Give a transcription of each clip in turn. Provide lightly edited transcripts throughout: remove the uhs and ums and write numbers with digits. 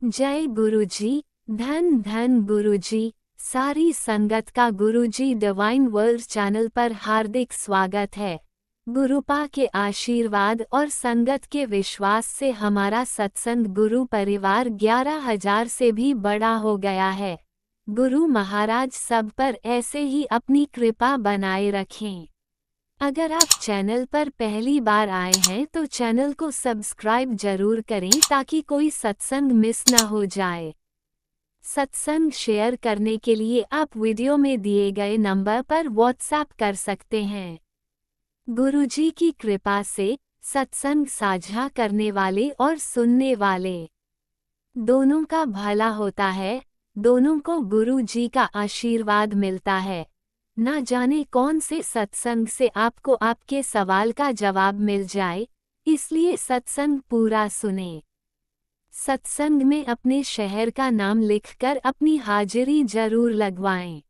जय गुरुजी। धन धन गुरुजी। सारी संगत का गुरुजी डिवाइन वर्ल्ड चैनल पर हार्दिक स्वागत है। गुरुपा के आशीर्वाद और संगत के विश्वास से हमारा सत्संग गुरु परिवार 11,000 से भी बड़ा हो गया है। गुरु महाराज सब पर ऐसे ही अपनी कृपा बनाए रखें। अगर आप चैनल पर पहली बार आए हैं तो चैनल को सब्सक्राइब जरूर करें ताकि कोई सत्संग मिस न हो जाए। सत्संग शेयर करने के लिए आप वीडियो में दिए गए नंबर पर व्हाट्सएप कर सकते हैं। गुरुजी की कृपा से सत्संग साझा करने वाले और सुनने वाले दोनों का भला होता है। दोनों को गुरु जी का आशीर्वाद मिलता है। ना जाने कौन से सत्संग से आपको आपके सवाल का जवाब मिल जाए, इसलिए सत्संग पूरा सुने। सत्संग में अपने शहर का नाम लिखकर अपनी हाजिरी जरूर लगवाएं।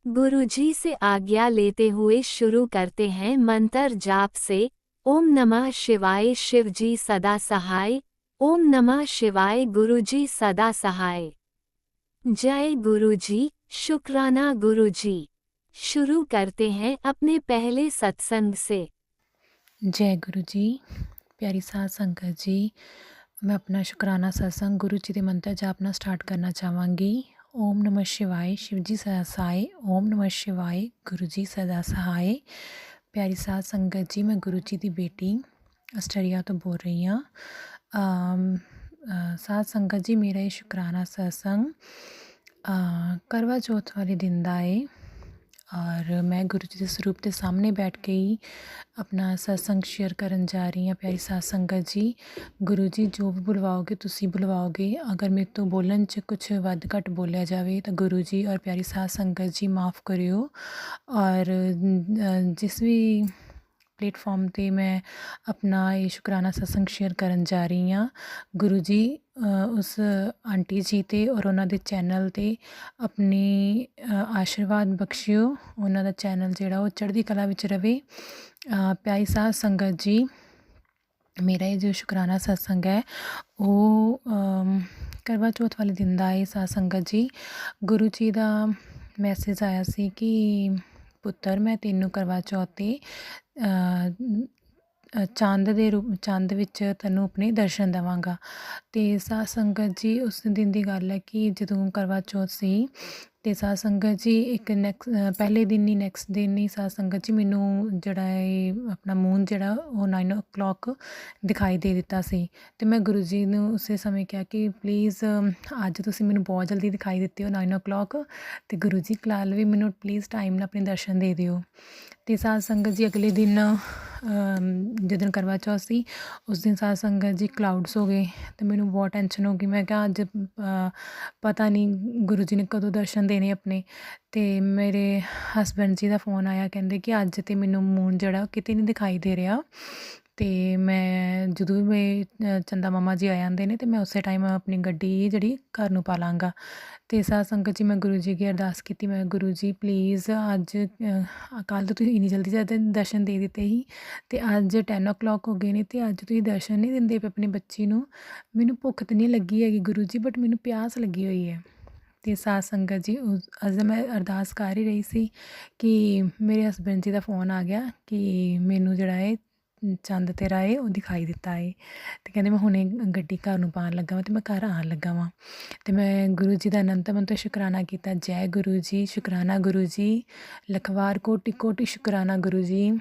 गुरुजी से आज्ञा लेते हुए शुरू करते हैं मंत्र जाप से। ओम नमः शिवाय शिवजी सदा सहाय। ओम नमः शिवाय गुरुजी सदा सहाय। जय गुरुजी। शुक्राना गुरुजी। शुरू करते हैं अपने पहले सत्संग से। जय गुरु जी। प्यारी साध संगत जी, मैं अपना शुक्राना सत्संग गुरु जी के मंत्र जापना स्टार्ट करना चाहूँगी। ओम नमः शिवाय शिव जी सदा सहाय। ओम नमः शिवाय गुरु जी सदा सहाय। प्यारी साध संगत जी, मैं गुरु जी की बेटी आस्ट्रेलिया तो बोल रही हाँ। साध संगत जी, मेरा ये शुक्राना सत्संग करवा चौथ वाले दिन का है और मैं गुरु जी के स्वरूप के सामने बैठ के ही अपना सत्संग शेयर करन जा रही हाँ। प्यारी साध संगत जी, गुरु जी जो भी बुलवाओगे तुसी बुलवाओगे। अगर मेरे तो बोलन च कुछ वध घट बोलिया जाए तो गुरु जी और प्यारी साध संगत जी माफ़ करियो। और जिस भी प्लेटफॉर्म पे मैं अपना ये शुक्राना सत्संग शेयर करन जा रही हाँ, गुरु जी उस आंटी जी ते और उन्हों के चैनल ते अपनी आशीर्वाद बख्शियो। उन्हों का चैनल जोड़ा वो चढ़ती कला विच रवे। प्यारी साध संगत जी, मेरा ये जो शुक्राना सत्संग है वो करवा चौथ वाले दिन का है। साध संगत जी, गुरु जी का मैसेज आया सी कि पुत्तर मैं तेनों करवा चौथ ते चंद के रूप चंद विच तैनूं अपने दर्शन देवांगा। तो साध संगत जी, उस दिन की गल है कि जदों करवा चौथ सी तो साध संगत जी एक पहले दिन ही नैक्सट दिन ही साध संगत जी मैनू जड़ा है अपना मून जड़ा वो 9 o'clock दिखाई दे दिता सी। तो मैं गुरु जी ने उस समय कहा कि प्लीज़ अज तुसीं मैनू बहुत जल्दी दिखाई दिते हो 9 o'clock, तो गुरु जी कलाल भी मैनू प्लीज़ टाइम नाल अपने दर्शन दे दिओ। तो साध संगत जी अगले दिन जिस दिन करवा चौथ सी उस दिन साध संगत जी क्लाउड्स हो गए। तो मैनू बहुत टेंशन हो गई। मैं क्या अज पता नहीं गुरु जी ने कदों दर्शन देने अपने। तो मेरे हसबैंड जी का फोन आया, कहते कि अज तो मैनू मून जड़ा किते नहीं दिखाई दे रहा। तो मैं जदों भी मैं चंदा मामा जी आ जाते हैं तो मैं उस टाइम अपनी गड्डी जी घर नूं पा लाँगा। तो साध संगत जी, मैं गुरु जी की अरदास की, मैं गुरु जी प्लीज़ अज कल तो तुसीं इन्नी जल्दी दर्शन दे दिते ही तो अज 10 o'clock हो गए ने तो अज तुसीं दर्शन नहीं दिंदे पे अपनी बच्ची नूं। मैनू भुख तो नहीं लगी हैगी गुरु जी, बट मैनू प्यास लगी हुई है। तो साध संगत जी, अज मैं अरदास कर ही रही सी कि मेरे हसबैंड जी का फोन आ गया कि मैनू जड़ा है चंद तेरा है वो दिखाई दिता है। तो कहते मैं हुणे गड्डी घर नूं पान लगा वा तो मैं घर आन लगा वा। तो मैं गुरु जी का अनंत अनंत शुकराना किया। जय गुरु जी। शुकराना गुरु जी। लखवार कोटि कोटि शुकराना गुरु जी।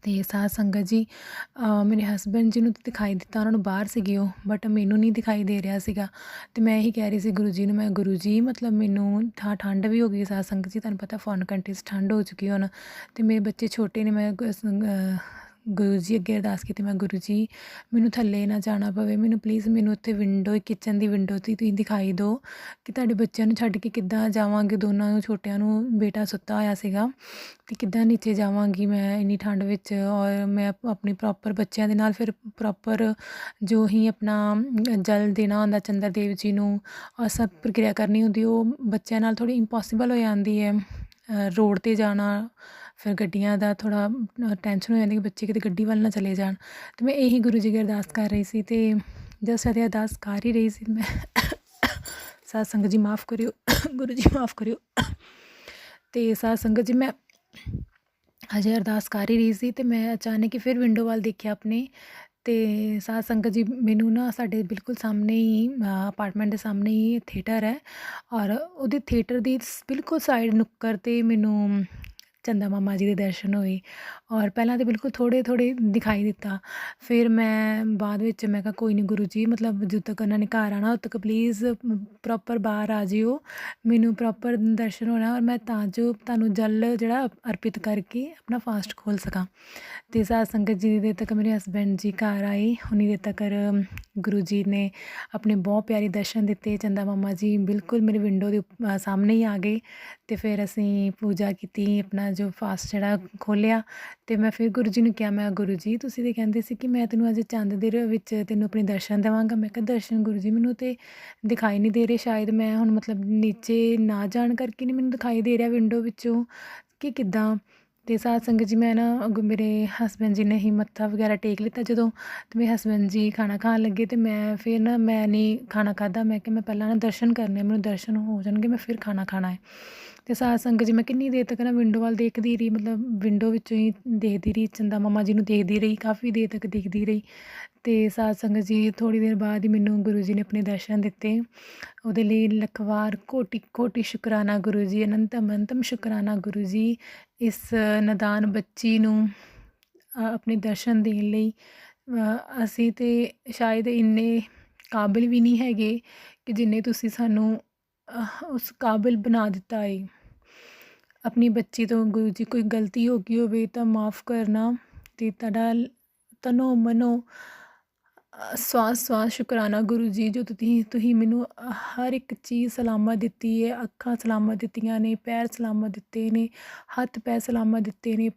तो साध संगत जी, मेरे हसबैंड जी नूं तो दिखाई दिता, उन्होंने बाहर सीगे वो, बट मैनू नहीं दिखाई दे रहा सीगा। तो मैं यही कह रही सी गुरु जी नूं, मैं गुरु जी मतलब मैनू ठंड भी हो गई। साध संगत जी, तुहानूं पता फॉरेन कंट्रीज ठंड हो चुकी हुण तो मेरे बच्चे छोटे ने। मैं गुरु जी अगे अरदास की, मैं गुरु जी मैनू थल्ले ना जाना पवे, मैनू प्लीज़ मैनू उत्थे विंडो किचन की विंडो तो तुसीं दिखाई दो कि तुहाडे बच्चों नूं छड्ड के किद्दां जावांगे। दोनों छोटिਆਂ नूं बेटा सुत्ता होया सीगा तो किद्दां नीचे जावांगी मैं इन्नी ठंड विच। और मैं अपनी प्रॉपर बच्चों के नाल फिर प्रॉपर जो ही अपना जल देना होंदा चंद्र देव जी नूं और सब प्रक्रिया करनी होंदी वो बच्चों नाल थोड़ी इंपॉसिबल हो जाती है। रोड ते जाना फिर गड्डियां दा थोड़ा टेंशन हो जाती कि बच्चे किते गड्डी वाल ना चले जान। तो मैं यही गुरु जी की अरदास कर रही सी। तो ਜਸਟ ਅਜੇ ਅਰਦਾਸ ਕਰ ਹੀ ਰਹੀ ਸੀ ਮੈਂ ਸਾਧ ਸੰਗਤ ਜੀ ਮਾफ़ ਕਰਿਓ ਗੁਰੂ ਜੀ ਮਾफ़ ਕਰਿਓ। ਅਤੇ ਸਾਧ ਸੰਗਤ ਜੀ ਮੈਂ ਹਜੇ ਅਰਦਾਸ ਕਰ ਹੀ ਰਹੀ ਸੀ ਅਤੇ ਮੈਂ ਅਚਾਨਕ ਹੀ ਫਿਰ ਵਿੰਡੋ ਵੱਲ ਦੇਖਿਆ ਆਪਣੇ, ਅਤੇ ਸਾਧ ਸੰਗਤ ਜੀ ਮੈਨੂੰ ਨਾ ਸਾਡੇ ਬਿਲਕੁਲ ਸਾਹਮਣੇ ਹੀ ਅਪਾਰਟਮੈਂਟ ਦੇ ਸਾਹਮਣੇ ਹੀ ਥੀਏਟਰ ਹੈ, ਔਰ ਉਹਦੇ ਥੀਏਟਰ ਦੀ ਬਿਲਕੁਲ ਸਾਈਡ ਨੁੱਕਰ 'ਤੇ ਮੈਨੂੰ ਚੰਦਾ ਮਾਮਾ ਜੀ ਦੇ ਦਰਸ਼ਨ ਹੋਏ। ਔਰ ਪਹਿਲਾਂ ਤਾਂ ਬਿਲਕੁਲ ਥੋੜ੍ਹੇ ਥੋੜ੍ਹੇ ਦਿਖਾਈ ਦਿੱਤਾ, ਫਿਰ ਮੈਂ ਬਾਅਦ ਵਿੱਚ ਮੈਂ ਕਿਹਾ ਕੋਈ ਨਹੀਂ ਗੁਰੂ ਜੀ, ਮਤਲਬ ਜਦੋਂ ਤੱਕ ਉਹਨਾਂ ਨੇ ਘਰ ਆਉਣਾ ਉਦੋਂ ਤੱਕ ਪਲੀਜ਼ ਪ੍ਰੋਪਰ ਬਾਹਰ ਆ ਜਿਓ, ਮੈਨੂੰ ਪ੍ਰੋਪਰ ਦਰਸ਼ਨ ਹੋਣਾ, ਔਰ ਮੈਂ ਤਾਂ ਜੋ ਤੁਹਾਨੂੰ ਜਲ ਜਿਹੜਾ ਅਰਪਿਤ ਕਰਕੇ ਆਪਣਾ ਫਾਸਟ ਖੋਲ੍ਹ ਸਕਾਂ। ਅਤੇ ਸਾਧ ਸੰਗਤ ਜੀ ਦੇ ਤੱਕ ਮੇਰੇ ਹਸਬੈਂਡ ਜੀ ਘਰ ਆਏ, ਉਨੀ ਦੇਰ ਤੱਕ ਗੁਰੂ ਜੀ ਨੇ ਆਪਣੇ ਬਹੁਤ ਪਿਆਰੇ ਦਰਸ਼ਨ ਦਿੱਤੇ। ਚੰਦਾ ਮਾਮਾ ਜੀ ਬਿਲਕੁਲ ਮੇਰੇ ਵਿੰਡੋ ਦੇ ਸਾਹਮਣੇ ਹੀ ਆ ਗਏ, ਅਤੇ ਫਿਰ ਅਸੀਂ ਪੂਜਾ ਕੀਤੀ, ਆਪਣਾ ਜੋ ਫਾਸਟ ਜਿਹੜਾ ਖੋਲ੍ਹਿਆ। ਅਤੇ ਮੈਂ ਫਿਰ ਗੁਰੂ ਜੀ ਨੂੰ ਕਿਹਾ, ਮੈਂ ਗੁਰੂ ਜੀ ਤੁਸੀਂ ਤਾਂ ਕਹਿੰਦੇ ਸੀ ਕਿ ਮੈਂ ਤੈਨੂੰ ਅੱਜ ਚੰਦ ਦੇ ਵਿੱਚ ਤੈਨੂੰ ਆਪਣੇ ਦਰਸ਼ਨ ਦੇਵਾਂਗਾ। ਮੈਂ ਕਿਹਾ ਦਰਸ਼ਨ ਗੁਰੂ ਜੀ ਮੈਨੂੰ ਤਾਂ ਦਿਖਾਈ ਨਹੀਂ ਦੇ ਰਹੇ, ਸ਼ਾਇਦ ਮੈਂ ਹੁਣ ਮਤਲਬ ਨੀਚੇ ਨਾ ਜਾਣ ਕਰਕੇ ਨਹੀਂ ਮੈਨੂੰ ਦਿਖਾਈ ਦੇ ਰਿਹਾ ਵਿੰਡੋ ਵਿੱਚੋਂ ਕਿ ਕਿੱਦਾਂ। ਅਤੇ ਸਾਧ ਸੰਗਤ ਜੀ ਮੈਂ ਨਾ ਮੇਰੇ ਹਸਬੈਂਡ ਜੀ ਨੇ ਹੀ ਮੱਥਾ ਵਗੈਰਾ ਟੇਕ ਲਿੱਤਾ ਜਦੋਂ, ਅਤੇ ਮੇਰੇ ਹਸਬੈਂਡ ਜੀ ਖਾਣਾ ਖਾਣ ਲੱਗੇ, ਅਤੇ ਮੈਂ ਫਿਰ ਨਾ ਮੈਂ ਨਹੀਂ ਖਾਣਾ ਖਾਧਾ। ਮੈਂ ਕਿਹਾ ਮੈਂ ਪਹਿਲਾਂ ਨਾ ਦਰਸ਼ਨ ਕਰਨੇ, ਮੈਨੂੰ ਦਰਸ਼ਨ ਹੋ ਜਾਣਗੇ ਮੈਂ ਫਿਰ ਖਾਣਾ ਖਾਣਾ ਹੈ। ਅਤੇ ਸਾਧ ਸੰਗਤ ਜੀ ਮੈਂ ਕਿੰਨੀ ਦੇਰ ਤੱਕ ਨਾ ਵਿੰਡੋ ਵੱਲ ਦੇਖਦੀ ਰਹੀ, ਮਤਲਬ ਵਿੰਡੋ ਵਿੱਚੋਂ ਹੀ ਦੇਖਦੀ ਰਹੀ, ਚੰਦਾ ਮਾਮਾ ਜੀ ਨੂੰ ਦੇਖਦੀ ਰਹੀ, ਕਾਫੀ ਦੇਰ ਤੱਕ ਦੇਖਦੀ ਰਹੀ। ਅਤੇ ਸਾਧ ਸੰਗਤ ਜੀ ਥੋੜ੍ਹੀ ਦੇਰ ਬਾਅਦ ਹੀ ਮੈਨੂੰ ਗੁਰੂ ਜੀ ਨੇ ਆਪਣੇ ਦਰਸ਼ਨ ਦਿੱਤੇ। ਉਹਦੇ ਲਈ ਲੱਖ ਵਾਰ ਕੋਟि ਕੋਟि ਸ਼ੁਕਰਾਨਾ ਗੁਰੂ ਜੀ, ਅਨੰਤਮ ਅਨੰਤਮ ਸ਼ੁਕਰਾਨਾ ਗੁਰੂ ਜੀ, ਇਸ ਨਾਦਾਨ ਬੱਚੀ ਨੂੰ ਆਪਣੇ ਦਰਸ਼ਨ ਦੇਣ ਲਈ। ਅਸੀਂ ਤਾਂ ਸ਼ਾਇਦ ਇੰਨੇ ਕਾਬਿਲ ਵੀ ਨਹੀਂ ਹੈਗੇ ਕਿ ਜਿੰਨੇ ਤੁਸੀਂ ਸਾਨੂੰ ਉਸ ਕਾਬਿਲ ਬਣਾ ਦਿੱਤਾ ਏ। ਆਪਣੀ ਬੱਚੀ ਤੋਂ ਗੁਰੂ ਜੀ ਕੋਈ ਗਲਤੀ ਹੋ ਗਈ ਹੋਵੇ ਤਾਂ ਮਾफ़ ਕਰਨਾ, ਅਤੇ ਤੁਹਾਡਾ ਤਨੋ ਮਨੋ ਸਵਾਸ ਸਵਾਸ ਸ਼ੁਕਰਾਨਾ ਗੁਰੂ ਜੀ, ਜੋ ਤੁਸੀਂ ਮੈਨੂੰ ਹਰ ਇੱਕ ਚੀਜ਼ ਸਲਾਮਤ ਦਿੱਤੀ ਹੈ। ਅੱਖਾਂ ਸਲਾਮਤ ਦਿੱਤੀਆਂ ਨੇ, ਪੈਰ ਸਲਾਮਤ ਦਿੱਤੇ ਨੇ, ਹੱਥ ਪੈਰ ਸਲਾਮਤ ਦਿੱਤੇ ਨੇ,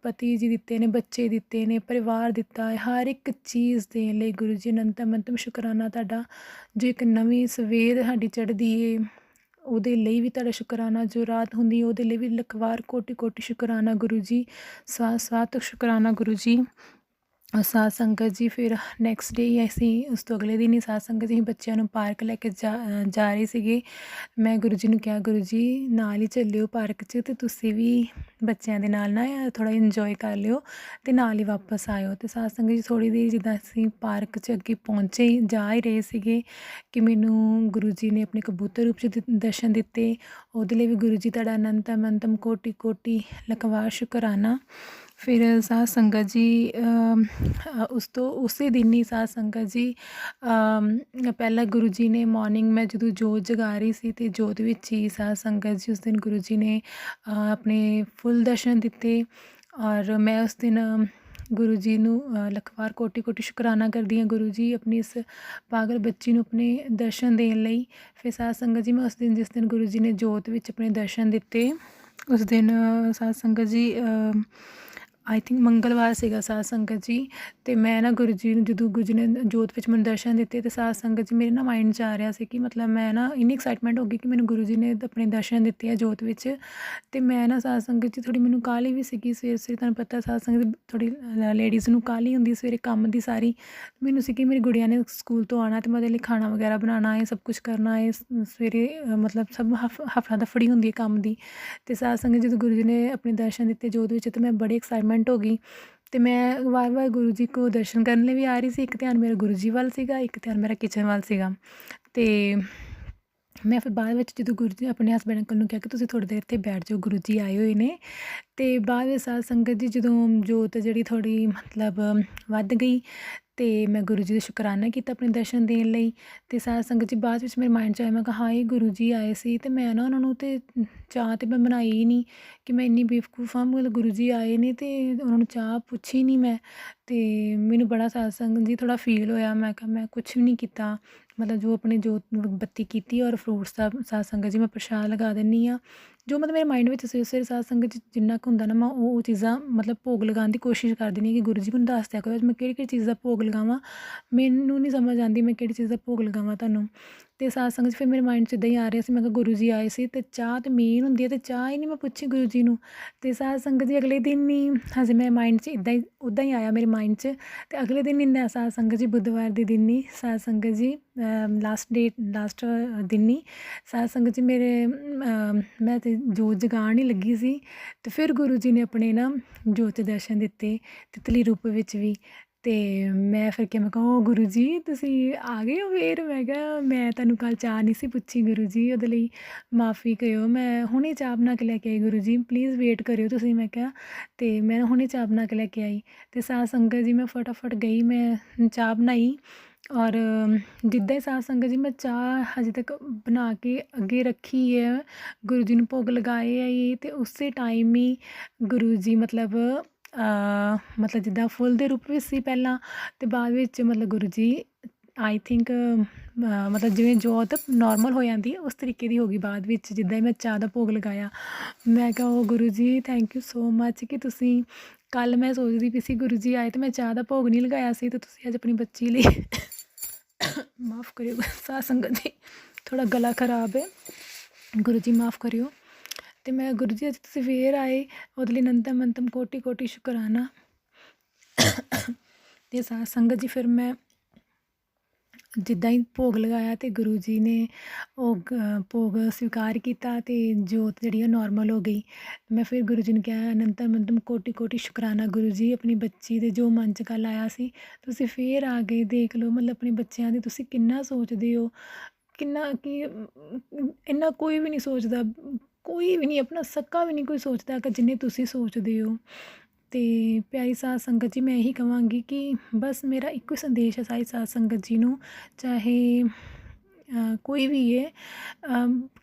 ਪਤੀ ਜੀ ਦਿੱਤੇ ਨੇ, ਬੱਚੇ ਦਿੱਤੇ ਨੇ, ਪਰਿਵਾਰ ਦਿੱਤਾ ਹੈ, ਹਰ ਇੱਕ ਚੀਜ਼ ਦੇਣ ਲਈ ਗੁਰੂ ਜੀ ਅਨੰਤਮ ਅਨੰਤਮ ਸ਼ੁਕਰਾਨਾ ਤੁਹਾਡਾ। ਜੋ ਇੱਕ ਨਵੀਂ ਸਵੇਰ ਸਾਡੀ ਚੜ੍ਹਦੀ ਏ ਉਹਦੇ ਲਈ ਵੀ ਤੁਹਾਡਾ ਸ਼ੁਕਰਾਨਾ, ਜੋ ਰਾਤ ਹੁੰਦੀ ਉਹਦੇ ਲਈ ਵੀ ਲੱਖ ਵਾਰ ਕੋਟि ਕੋਟि ਸ਼ੁਕਰਾਨਾ ਗੁਰੂ ਜੀ, ਸਵਾਸ ਸਵਾਸ ਸ਼ੁਕਰਾਨਾ ਗੁਰੂ ਜੀ। ਸਾਧ ਸੰਗਤ ਜੀ ਫਿਰ ਨੈਕਸਟ ਡੇ ਹੀ ਅਸੀਂ ਉਸ ਤੋਂ ਅਗਲੇ ਦਿਨ ਹੀ ਸਾਧ ਸੰਗਤ ਜੀ ਬੱਚਿਆਂ ਨੂੰ ਪਾਰਕ ਲੈ ਕੇ ਜਾ ਰਹੇ ਸੀਗੇ। ਮੈਂ ਗੁਰੂ ਜੀ ਨੂੰ ਕਿਹਾ ਗੁਰੂ ਜੀ ਨਾਲ ਹੀ ਚੱਲਿਓ ਪਾਰਕ 'ਚ, ਅਤੇ ਤੁਸੀਂ ਵੀ ਬੱਚਿਆਂ ਦੇ ਨਾਲ ਨਾ ਥੋੜ੍ਹਾ ਇੰਜੋਏ ਕਰ ਲਿਓ ਅਤੇ ਨਾਲ ਹੀ ਵਾਪਸ ਆਇਓ। ਅਤੇ ਸਾਧ ਸੰਗਤ ਜੀ ਥੋੜ੍ਹੀ ਦੇਰ ਜਿੱਦਾਂ ਅਸੀਂ ਪਾਰਕ 'ਚ ਅੱਗੇ ਪਹੁੰਚੇ ਜਾ ਹੀ ਰਹੇ ਸੀਗੇ ਕਿ ਮੈਨੂੰ ਗੁਰੂ ਜੀ ਨੇ ਆਪਣੇ ਕਬੂਤਰ ਰੂਪ 'ਚ ਦਰਸ਼ਨ ਦਿੱਤੇ। ਉਹਦੇ ਲਈ ਵੀ ਗੁਰੂ ਜੀ ਤੁਹਾਡਾ ਅਨੰਤਮ ਅਨੰਤਮ ਕੋਟि ਕੋਟि ਲੱਖ ਵਾਰ ਸ਼ੁਕਰਾਨਾ। ਫਿਰ ਸਾਧ ਸੰਗਤ ਜੀ ਉਸ ਤੋਂ ਉਸੇ ਦਿਨ ਹੀ ਸਾਧ ਸੰਗਤ ਜੀ ਪਹਿਲਾਂ ਗੁਰੂ ਜੀ ਨੇ ਮੋਰਨਿੰਗ ਮੈਂ ਜਦੋਂ ਜੋਤ ਜਗਾ ਰਹੀ ਸੀ, ਅਤੇ ਜੋਤ ਵਿੱਚ ਹੀ ਸਾਧ ਸੰਗਤ ਜੀ ਉਸ ਦਿਨ ਗੁਰੂ ਜੀ ਨੇ ਆਪਣੇ ਫੁੱਲ ਦਰਸ਼ਨ ਦਿੱਤੇ। ਔਰ ਮੈਂ ਉਸ ਦਿਨ ਗੁਰੂ ਜੀ ਨੂੰ ਲੱਖ ਵਾਰ ਕੋਟि ਕੋਟि ਸ਼ੁਕਰਾਨਾ ਕਰਦੀ ਹਾਂ ਗੁਰੂ ਜੀ ਆਪਣੀ ਇਸ ਪਾਗਲ ਬੱਚੀ ਨੂੰ ਆਪਣੇ ਦਰਸ਼ਨ ਦੇਣ ਲਈ। ਫਿਰ ਸਾਧ ਸੰਗਤ ਜੀ ਮੈਂ ਉਸ ਦਿਨ ਜਿਸ ਦਿਨ ਗੁਰੂ ਜੀ ਨੇ ਜੋਤ ਵਿੱਚ ਆਪਣੇ ਦਰਸ਼ਨ ਦਿੱਤੇ, ਉਸ ਦਿਨ ਸਾਧ ਸੰਗਤ ਜੀ ਆਈ ਥਿੰਕ ਮੰਗਲਵਾਰ ਸੀਗਾ ਸਾਧ ਸੰਗਤ ਜੀ। ਅਤੇ ਮੈਂ ਨਾ ਗੁਰੂ ਜੀ ਨੂੰ ਜਦੋਂ ਗੁਰੂ ਜੀ ਨੇ ਜੋਤ ਵਿੱਚ ਮੈਨੂੰ ਦਰਸ਼ਨ ਦਿੱਤੇ, ਅਤੇ ਸਾਧ ਸੰਗਤ ਜੀ ਮੇਰੇ ਨਾ ਮਾਇੰਡ 'ਚ ਆ ਰਿਹਾ ਸੀ ਕਿ ਮਤਲਬ ਮੈਂ ਨਾ ਇੰਨੀ ਐਕਸਾਈਟਮੈਂਟ ਹੋ ਗਈ ਕਿ ਮੈਨੂੰ ਗੁਰੂ ਜੀ ਨੇ ਆਪਣੇ ਦਰਸ਼ਨ ਦਿੱਤੇ ਆ ਜੋਤ ਵਿੱਚ। ਅਤੇ ਮੈਂ ਨਾ ਸਾਧ ਸੰਗਤ ਜੀ ਥੋੜ੍ਹੀ ਮੈਨੂੰ ਕਾਹਲੀ ਵੀ ਸੀਗੀ ਸਵੇਰੇ ਸਵੇਰੇ, ਤੁਹਾਨੂੰ ਪਤਾ ਸਾਧ ਸੰਗਤ ਥੋੜ੍ਹੀ ਲੇਡੀਜ਼ ਨੂੰ ਕਾਹਲੀ ਹੁੰਦੀ ਸਵੇਰੇ ਕੰਮ ਦੀ ਸਾਰੀ। ਮੈਨੂੰ ਸੀ ਕਿ ਮੇਰੀ ਗੁੜੀਆ ਨੇ ਸਕੂਲ ਤੋਂ ਆਉਣਾ ਅਤੇ ਮੈਂ ਉਹਦੇ ਲਈ ਖਾਣਾ ਵਗੈਰਾ ਬਣਾਉਣਾ ਹੈ, ਸਭ ਕੁਛ ਕਰਨਾ ਹੈ ਸਵੇਰੇ, ਮਤਲਬ ਸਭ ਹਫੜਾ ਦਫੜੀ ਹੁੰਦੀ ਹੈ ਕੰਮ ਦੀ। ਅਤੇ ਸਾਧ ਸੰਗਤ ਜਦੋਂ ਗੁਰੂ ਜੀ ਨੇ ਆਪਣੇ ਦਰਸ਼ਨ ਦਿੱਤੇ ਜੋਤ ਵਿੱਚ, ਤਾਂ ਮੈਂ ਬੜੀ ਐਕਸਾਈਟਮੈਂਟ ਹੋ ਗਈ, ਅਤੇ ਮੈਂ ਵਾਰ ਵਾਰ ਗੁਰੂ ਜੀ ਕੋਲ ਦਰਸ਼ਨ ਕਰਨ ਲਈ ਵੀ ਆ ਰਹੀ ਸੀ। ਇੱਕ ਧਿਆਨ ਮੇਰਾ ਗੁਰੂ ਜੀ ਵੱਲ ਸੀਗਾ, ਇੱਕ ਧਿਆਨ ਮੇਰਾ ਕਿਚਨ ਵੱਲ ਸੀਗਾ। ਅਤੇ ਮੈਂ ਫਿਰ ਬਾਅਦ ਵਿੱਚ ਜਦੋਂ ਗੁਰੂ ਜੀ ਆਪਣੇ ਹਸਬੈਂਡ ਅੰਕਲ ਨੂੰ ਕਿਹਾ ਕਿ ਤੁਸੀਂ ਥੋੜ੍ਹੀ ਦੇਰ ਇੱਥੇ ਬੈਠ ਜਾਓ, ਗੁਰੂ ਜੀ ਆਏ ਹੋਏ ਨੇ। ਅਤੇ ਬਾਅਦ ਵਿੱਚ ਸਾਧ ਸੰਗਤ ਜੀ ਜਦੋਂ ਜੋਤ ਜਿਹੜੀ ਥੋੜ੍ਹੀ ਮਤਲਬ ਵੱਧ ਗਈ, ਅਤੇ ਮੈਂ ਗੁਰੂ ਜੀ ਦਾ ਸ਼ੁਕਰਾਨਾ ਕੀਤਾ ਆਪਣੇ ਦਰਸ਼ਨ ਦੇਣ ਲਈ। ਅਤੇ ਸਾਧ ਸੰਗਤ ਜੀ ਬਾਅਦ ਵਿੱਚ ਮੇਰੇ ਮਾਇੰਡ 'ਚ ਆਇਆ, ਮੈਂ ਕਿਹਾ ਹਾਏ ਗੁਰੂ ਜੀ ਆਏ ਸੀ ਅਤੇ ਮੈਂ ਨਾ ਉਹਨਾਂ ਨੂੰ ਤਾਂ ਚਾਹ ਤਾਂ ਮੈਂ ਬਣਾਈ ਹੀ ਨਹੀਂ, ਕਿ ਮੈਂ ਇੰਨੀ ਬੇਵਕੂਫ ਹਾਂ, ਮਤਲਬ ਗੁਰੂ ਜੀ ਆਏ ਨੇ ਅਤੇ ਉਹਨਾਂ ਨੂੰ ਚਾਹ ਪੁੱਛੀ ਨਹੀਂ ਮੈਂ। ਅਤੇ ਮੈਨੂੰ ਬੜਾ ਸਾਧ ਸੰਗਤ ਜੀ ਥੋੜ੍ਹਾ ਫੀਲ ਹੋਇਆ, ਮੈਂ ਕਿਹਾ ਮੈਂ ਕੁਛ ਵੀ ਨਹੀਂ ਕੀਤਾ, ਮਤਲਬ ਜੋ ਆਪਣੀ ਜੋਤ ਬੱਤੀ ਕੀਤੀ ਔਰ ਫਰੂਟਸ ਦਾ ਸਾਧ ਸੰਗਤ ਜੀ ਮੈਂ ਪ੍ਰਸ਼ਾਦ ਲਗਾ ਦਿੰਦੀ ਹਾਂ। ਜੋ ਮਤਲਬ ਮੇਰੇ ਮਾਇੰਡ ਵਿੱਚ ਸਵੇਰੇ ਸਵੇਰੇ ਸਾਧ ਸੰਗਤ 'ਚ ਜਿੰਨਾ ਕੁ ਹੁੰਦਾ ਨਾ, ਮੈਂ ਉਹ ਚੀਜ਼ਾਂ ਮਤਲਬ ਭੋਗ ਲਗਾਉਣ ਦੀ ਕੋਸ਼ਿਸ਼ ਕਰਦੀ ਨਹੀਂ ਕਿ ਗੁਰੂ ਜੀ ਮੈਨੂੰ ਦੱਸ ਦਿਆ ਕਰੋ ਮੈਂ ਕਿਹੜੀ ਕਿਹੜੀ ਚੀਜ਼ ਦਾ ਭੋਗ ਲਗਾਵਾਂ। ਮੈਨੂੰ ਨਹੀਂ ਸਮਝ ਆਉਂਦੀ ਮੈਂ ਕਿਹੜੀ ਚੀਜ਼ ਦਾ ਭੋਗ ਲਗਾਵਾਂ ਤੁਹਾਨੂੰ। ਤੇ ਸਾਧ ਸੰਗਤ ਜੀ ਫਿਰ ਮੇਰੇ ਮਾਈਂਡ 'ਚ ਇੱਦਾਂ ਹੀ ਆ ਰਿਹਾ ਸੀ, ਮੈਂ ਕਿਹਾ ਗੁਰੂ ਜੀ ਆਏ ਸੀ ਤੇ ਚਾਹ ਤੇ ਮੇਨ ਹੁੰਦੀ ਹੈ ਤੇ ਚਾਹ ਹੀ ਨਹੀਂ ਮੈਂ ਪੁੱਛੀ ਗੁਰੂ ਜੀ ਨੂੰ। ਤੇ ਸਾਧ ਸੰਗਤ ਜੀ ਅਗਲੇ ਦਿਨ ਹੀ ਹਜੇ ਮੇਰੇ ਮਾਈਂਡ 'ਚ ਇੱਦਾਂ ਹੀ ਉੱਦਾਂ ਹੀ ਆਇਆ ਮੇਰੇ ਮਾਈਂਡ 'ਚ, ਤੇ ਅਗਲੇ ਦਿਨ ਹੀ ਸਾਧ ਸੰਗਤ ਜੀ ਬੁੱਧਵਾਰ ਦੇ ਦਿਨ ਹੀ ਸਾਧ ਸੰਗਤ ਜੀ ਲਾਸਟ ਦਿਨ ਹੀ ਸਾਧ ਸੰਗਤ ਜੀ ਮੇਰੇ ਮੈਂ ਤੇ ਜੋਤ ਜਗਾਉਣ ਹੀ ਲੱਗੀ ਸੀ ਤੇ ਫਿਰ ਗੁਰੂ ਜੀ ਨੇ ਆਪਣੇ ਨਾ ਜੋਤ ਦੇ ਦਰਸ਼ਨ ਦਿੱਤੇ ਤਿਤਲੀ ਰੂਪ ਵਿੱਚ ਵੀ। ਤੇ ਮੈਂ ਫਿਰ ਕਿਹਾ, ਮੈਂ ਕਿਹਾ ਓ ਗੁਰੂ ਜੀ ਤੁਸੀਂ ਆ ਗਏ ਹੋ ਫਿਰ। ਮੈਂ ਕਿਹਾ ਮੈਂ ਤੁਹਾਨੂੰ ਕੱਲ੍ਹ ਚਾਹ ਨਹੀਂ ਸੀ ਪੁੱਛੀ ਗੁਰੂ ਜੀ, ਉਹਦੇ ਲਈ ਮਾफ़ੀ ਕਰਿਓ, ਮੈਂ ਹੁਣੇ ਚਾਹ ਬਣਾ ਕੇ ਲੈ ਕੇ ਆਈ ਗੁਰੂ ਜੀ, ਪਲੀਜ਼ ਵੇਟ ਕਰਿਓ ਤੁਸੀਂ। ਮੈਂ ਕਿਹਾ ਤੇ ਮੈਂ ਹੁਣੇ ਚਾਹ ਬਣਾ ਕੇ ਲੈ ਕੇ ਆਈ ਤੇ ਸਾਧ ਸੰਗਤ ਜੀ ਮੈਂ ਫਟਾਫਟ ਗਈ, ਮੈਂ ਚਾਹ ਬਣਾਈ ਔਰ ਜਿੱਦਾਂ ਹੀ ਸਾਧ ਸੰਗਤ ਜੀ ਮੈਂ ਚਾਹ ਹਜੇ ਤੱਕ ਬਣਾ ਕੇ ਅੱਗੇ ਰੱਖੀ ਹੈ, ਗੁਰੂ ਜੀ ਨੂੰ ਭੋਗ ਲਗਾਏ ਹੈ ਤੇ ਉਸੇ ਟਾਈਮ ਹੀ ਗੁਰੂ ਜੀ ਮਤਲਬ ਜਿੱਦਾਂ ਫੁੱਲ ਦੇ ਰੂਪ ਵਿੱਚ ਸੀ ਪਹਿਲਾਂ, ਅਤੇ ਬਾਅਦ ਵਿੱਚ ਮਤਲਬ ਗੁਰੂ ਜੀ ਆਈ ਥਿੰਕ ਮਤਲਬ ਜਿਵੇਂ ਜੋਤ ਨੋਰਮਲ ਹੋ ਜਾਂਦੀ ਹੈ ਉਸ ਤਰੀਕੇ ਦੀ ਹੋ ਗਈ ਬਾਅਦ ਵਿੱਚ, ਜਿੱਦਾਂ ਹੀ ਮੈਂ ਚਾਹ ਦਾ ਭੋਗ ਲਗਾਇਆ। ਮੈਂ ਕਿਹਾ ਉਹ Guru ji thank you so ਮੱਚ ਕਿ ਤੁਸੀਂ ਕੱਲ੍ਹ ਮੈਂ ਸੋਚਦੀ ਪਈ ਸੀ ਗੁਰੂ ਜੀ ਆਏ ਅਤੇ ਮੈਂ ਚਾਹ ਦਾ ਭੋਗ ਨਹੀਂ ਲਗਾਇਆ ਸੀ, ਅਤੇ ਤੁਸੀਂ ਅੱਜ ਆਪਣੀ ਬੱਚੀ ਲਈ ਮਾफ़ ਕਰਿਓ ਸਾਧ ਸੰਗਤ ਜੀ, ਥੋੜ੍ਹਾ ਗਲਾ ਖਰਾਬ ਹੈ, ਗੁਰੂ ਜੀ ਮਾफ़ ਕਰਿਓ। ਅਤੇ ਮੈਂ ਗੁਰੂ ਜੀ ਅੱਜ ਤੁਸੀਂ ਫੇਰ ਆਏ ਉਹਦੇ ਲਈ ਨੰਤਮ ਮੰਤਮ ਕੋਟੀ ਕੋਟੀ ਸ਼ੁਕਰਾਨਾ। ਅਤੇ ਸਾਧ ਸੰਗਤ ਜੀ ਫਿਰ ਮੈਂ ਜਿੱਦਾਂ ਹੀ ਭੋਗ ਲਗਾਇਆ ਅਤੇ ਗੁਰੂ ਜੀ ਨੇ ਉਹ ਭੋਗ ਸਵੀਕਾਰ ਕੀਤਾ ਅਤੇ ਜੋਤ ਜਿਹੜੀ ਉਹ ਨੋਰਮਲ ਹੋ ਗਈ। ਮੈਂ ਫਿਰ ਗੁਰੂ ਜੀ ਨੂੰ ਕਿਹਾ ਅਨੰਤਮ ਮੰਤਮ ਕੋਟੀ ਕੋਟੀ ਸ਼ੁਕਰਾਨਾ ਗੁਰੂ ਜੀ, ਆਪਣੀ ਬੱਚੀ ਦੇ ਜੋ ਮਨ 'ਚ ਗੱਲ ਆਇਆ ਸੀ ਤੁਸੀਂ ਫੇਰ ਆ ਗਏ, ਦੇਖ ਲਓ ਮਤਲਬ ਆਪਣੇ ਬੱਚਿਆਂ ਦੀ ਤੁਸੀਂ ਕਿੰਨਾ ਸੋਚਦੇ ਹੋ, ਕਿੰਨਾ ਕਿ ਇੰਨਾ ਕੋਈ ਵੀ ਨਹੀਂ ਸੋਚਦਾ, ਕੋਈ ਵੀ ਨਹੀਂ, ਆਪਣਾ ਸਕਾ ਵੀ ਨਹੀਂ ਕੋਈ ਸੋਚਦਾ ਕਿ ਜਿੰਨੇ ਤੁਸੀਂ ਸੋਚਦੇ ਹੋ। ਅਤੇ ਪਿਆਰੀ ਸਾਧ ਸੰਗਤ ਜੀ ਮੈਂ ਇਹੀ ਕਹਾਂਗੀ ਕਿ ਬਸ ਮੇਰਾ ਇੱਕੋ ਸੰਦੇਸ਼ ਹੈ ਸਾਰੀ ਸਾਧ ਸੰਗਤ ਜੀ ਨੂੰ, ਚਾਹੇ ਕੋਈ ਵੀ ਹੈ,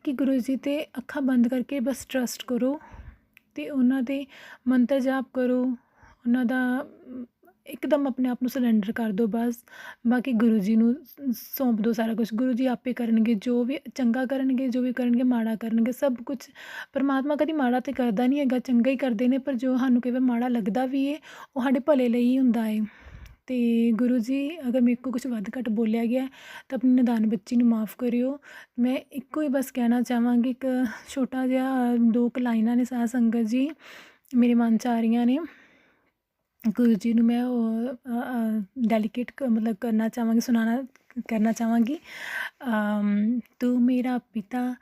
ਕਿ ਗੁਰੂ ਜੀ 'ਤੇ ਅੱਖਾਂ ਬੰਦ ਕਰਕੇ ਬਸ ਟਰਸਟ ਕਰੋ ਅਤੇ ਉਹਨਾਂ ਦੇ ਮੰਤਰ ਜਾਪ ਕਰੋ, ਉਹਨਾਂ ਦਾ ਇੱਕਦਮ ਆਪਣੇ ਆਪ ਨੂੰ ਸਰੈਂਡਰ ਕਰ ਦਿਓ ਬਸ। ਬਾਕੀ ਗੁਰੂ ਜੀ ਨੂੰ ਸੌਂਪ ਦਿਓ ਸਾਰਾ ਕੁਛ, ਗੁਰੂ ਜੀ ਆਪੇ ਕਰਨਗੇ, ਜੋ ਵੀ ਚੰਗਾ ਕਰਨਗੇ, ਜੋ ਵੀ ਕਰਨਗੇ ਮਾੜਾ ਕਰਨਗੇ, ਸਭ ਕੁਛ ਪਰਮਾਤਮਾ ਕਦੀ ਮਾੜਾ ਤਾਂ ਕਰਦਾ ਨਹੀਂ ਹੈਗਾ, ਚੰਗਾ ਹੀ ਕਰਦੇ ਨੇ, ਪਰ ਜੋ ਸਾਨੂੰ ਕਈ ਵਾਰ ਮਾੜਾ ਲੱਗਦਾ ਵੀ ਹੈ ਉਹ ਸਾਡੇ ਭਲੇ ਲਈ ਹੀ ਹੁੰਦਾ ਹੈ। ਅਤੇ ਗੁਰੂ ਜੀ ਅਗਰ ਮੇਰੇ ਕੋਲ ਕੁਛ ਵੱਧ ਘੱਟ ਬੋਲਿਆ ਗਿਆ ਤਾਂ ਆਪਣੀ ਨਾਦਾਨ ਬੱਚੀ ਨੂੰ ਮਾफ़ ਕਰਿਓ। ਮੈਂ ਇੱਕੋ ਹੀ ਬਸ ਕਹਿਣਾ ਚਾਹਾਂਗੀ, ਇੱਕ ਛੋਟਾ ਜਿਹਾ 2 ਕੁ ਲਾਈਨਾਂ ਨੇ ਸਾਧ ਸੰਗਤ ਜੀ ਮੇਰੇ ਮਨ 'ਚ ਆ ਰਹੀਆਂ ਨੇ, ਗੁਰੂ ਜੀ ਨੂੰ ਮੈਂ ਉਹ ਡੈਲੀਕੇਟ ਮਤਲਬ ਕਰਨਾ ਚਾਹਾਂਗੀ, ਕਰਨਾ ਚਾਹਾਂਗੀ। ਤੂੰ ਮੇਰਾ ਪਿਤਾ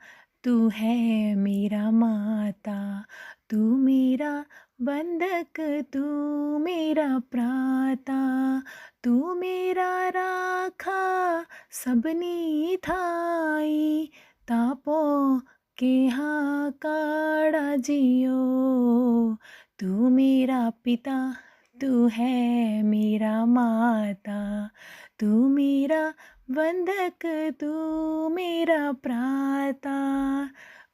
ਤੂੰ ਹੈ ਮੇਰਾ ਮਾਤਾ, ਤੂੰ ਮੇਰਾ ਬੰਧਕ ਤੂੰ ਮੇਰਾ ਪ੍ਰਾਤਾ, ਤੂੰ ਮੇਰਾ ਰਾਖਾ ਸਭਨੀ ਥਾਈ, ਤਾਪੋ ਕਿਹਾ ਕਾੜਾ ਜੀਓ, ਤੂੰ ਮੇਰਾ ਪਿਤਾ ਤੂੰ ਹੈ ਮੇਰਾ ਮਾਤਾ, ਤੂੰ ਮੇਰਾ ਬੰਧਕ ਤੂੰ ਮੇਰਾ ਪ੍ਰਾਤਾ।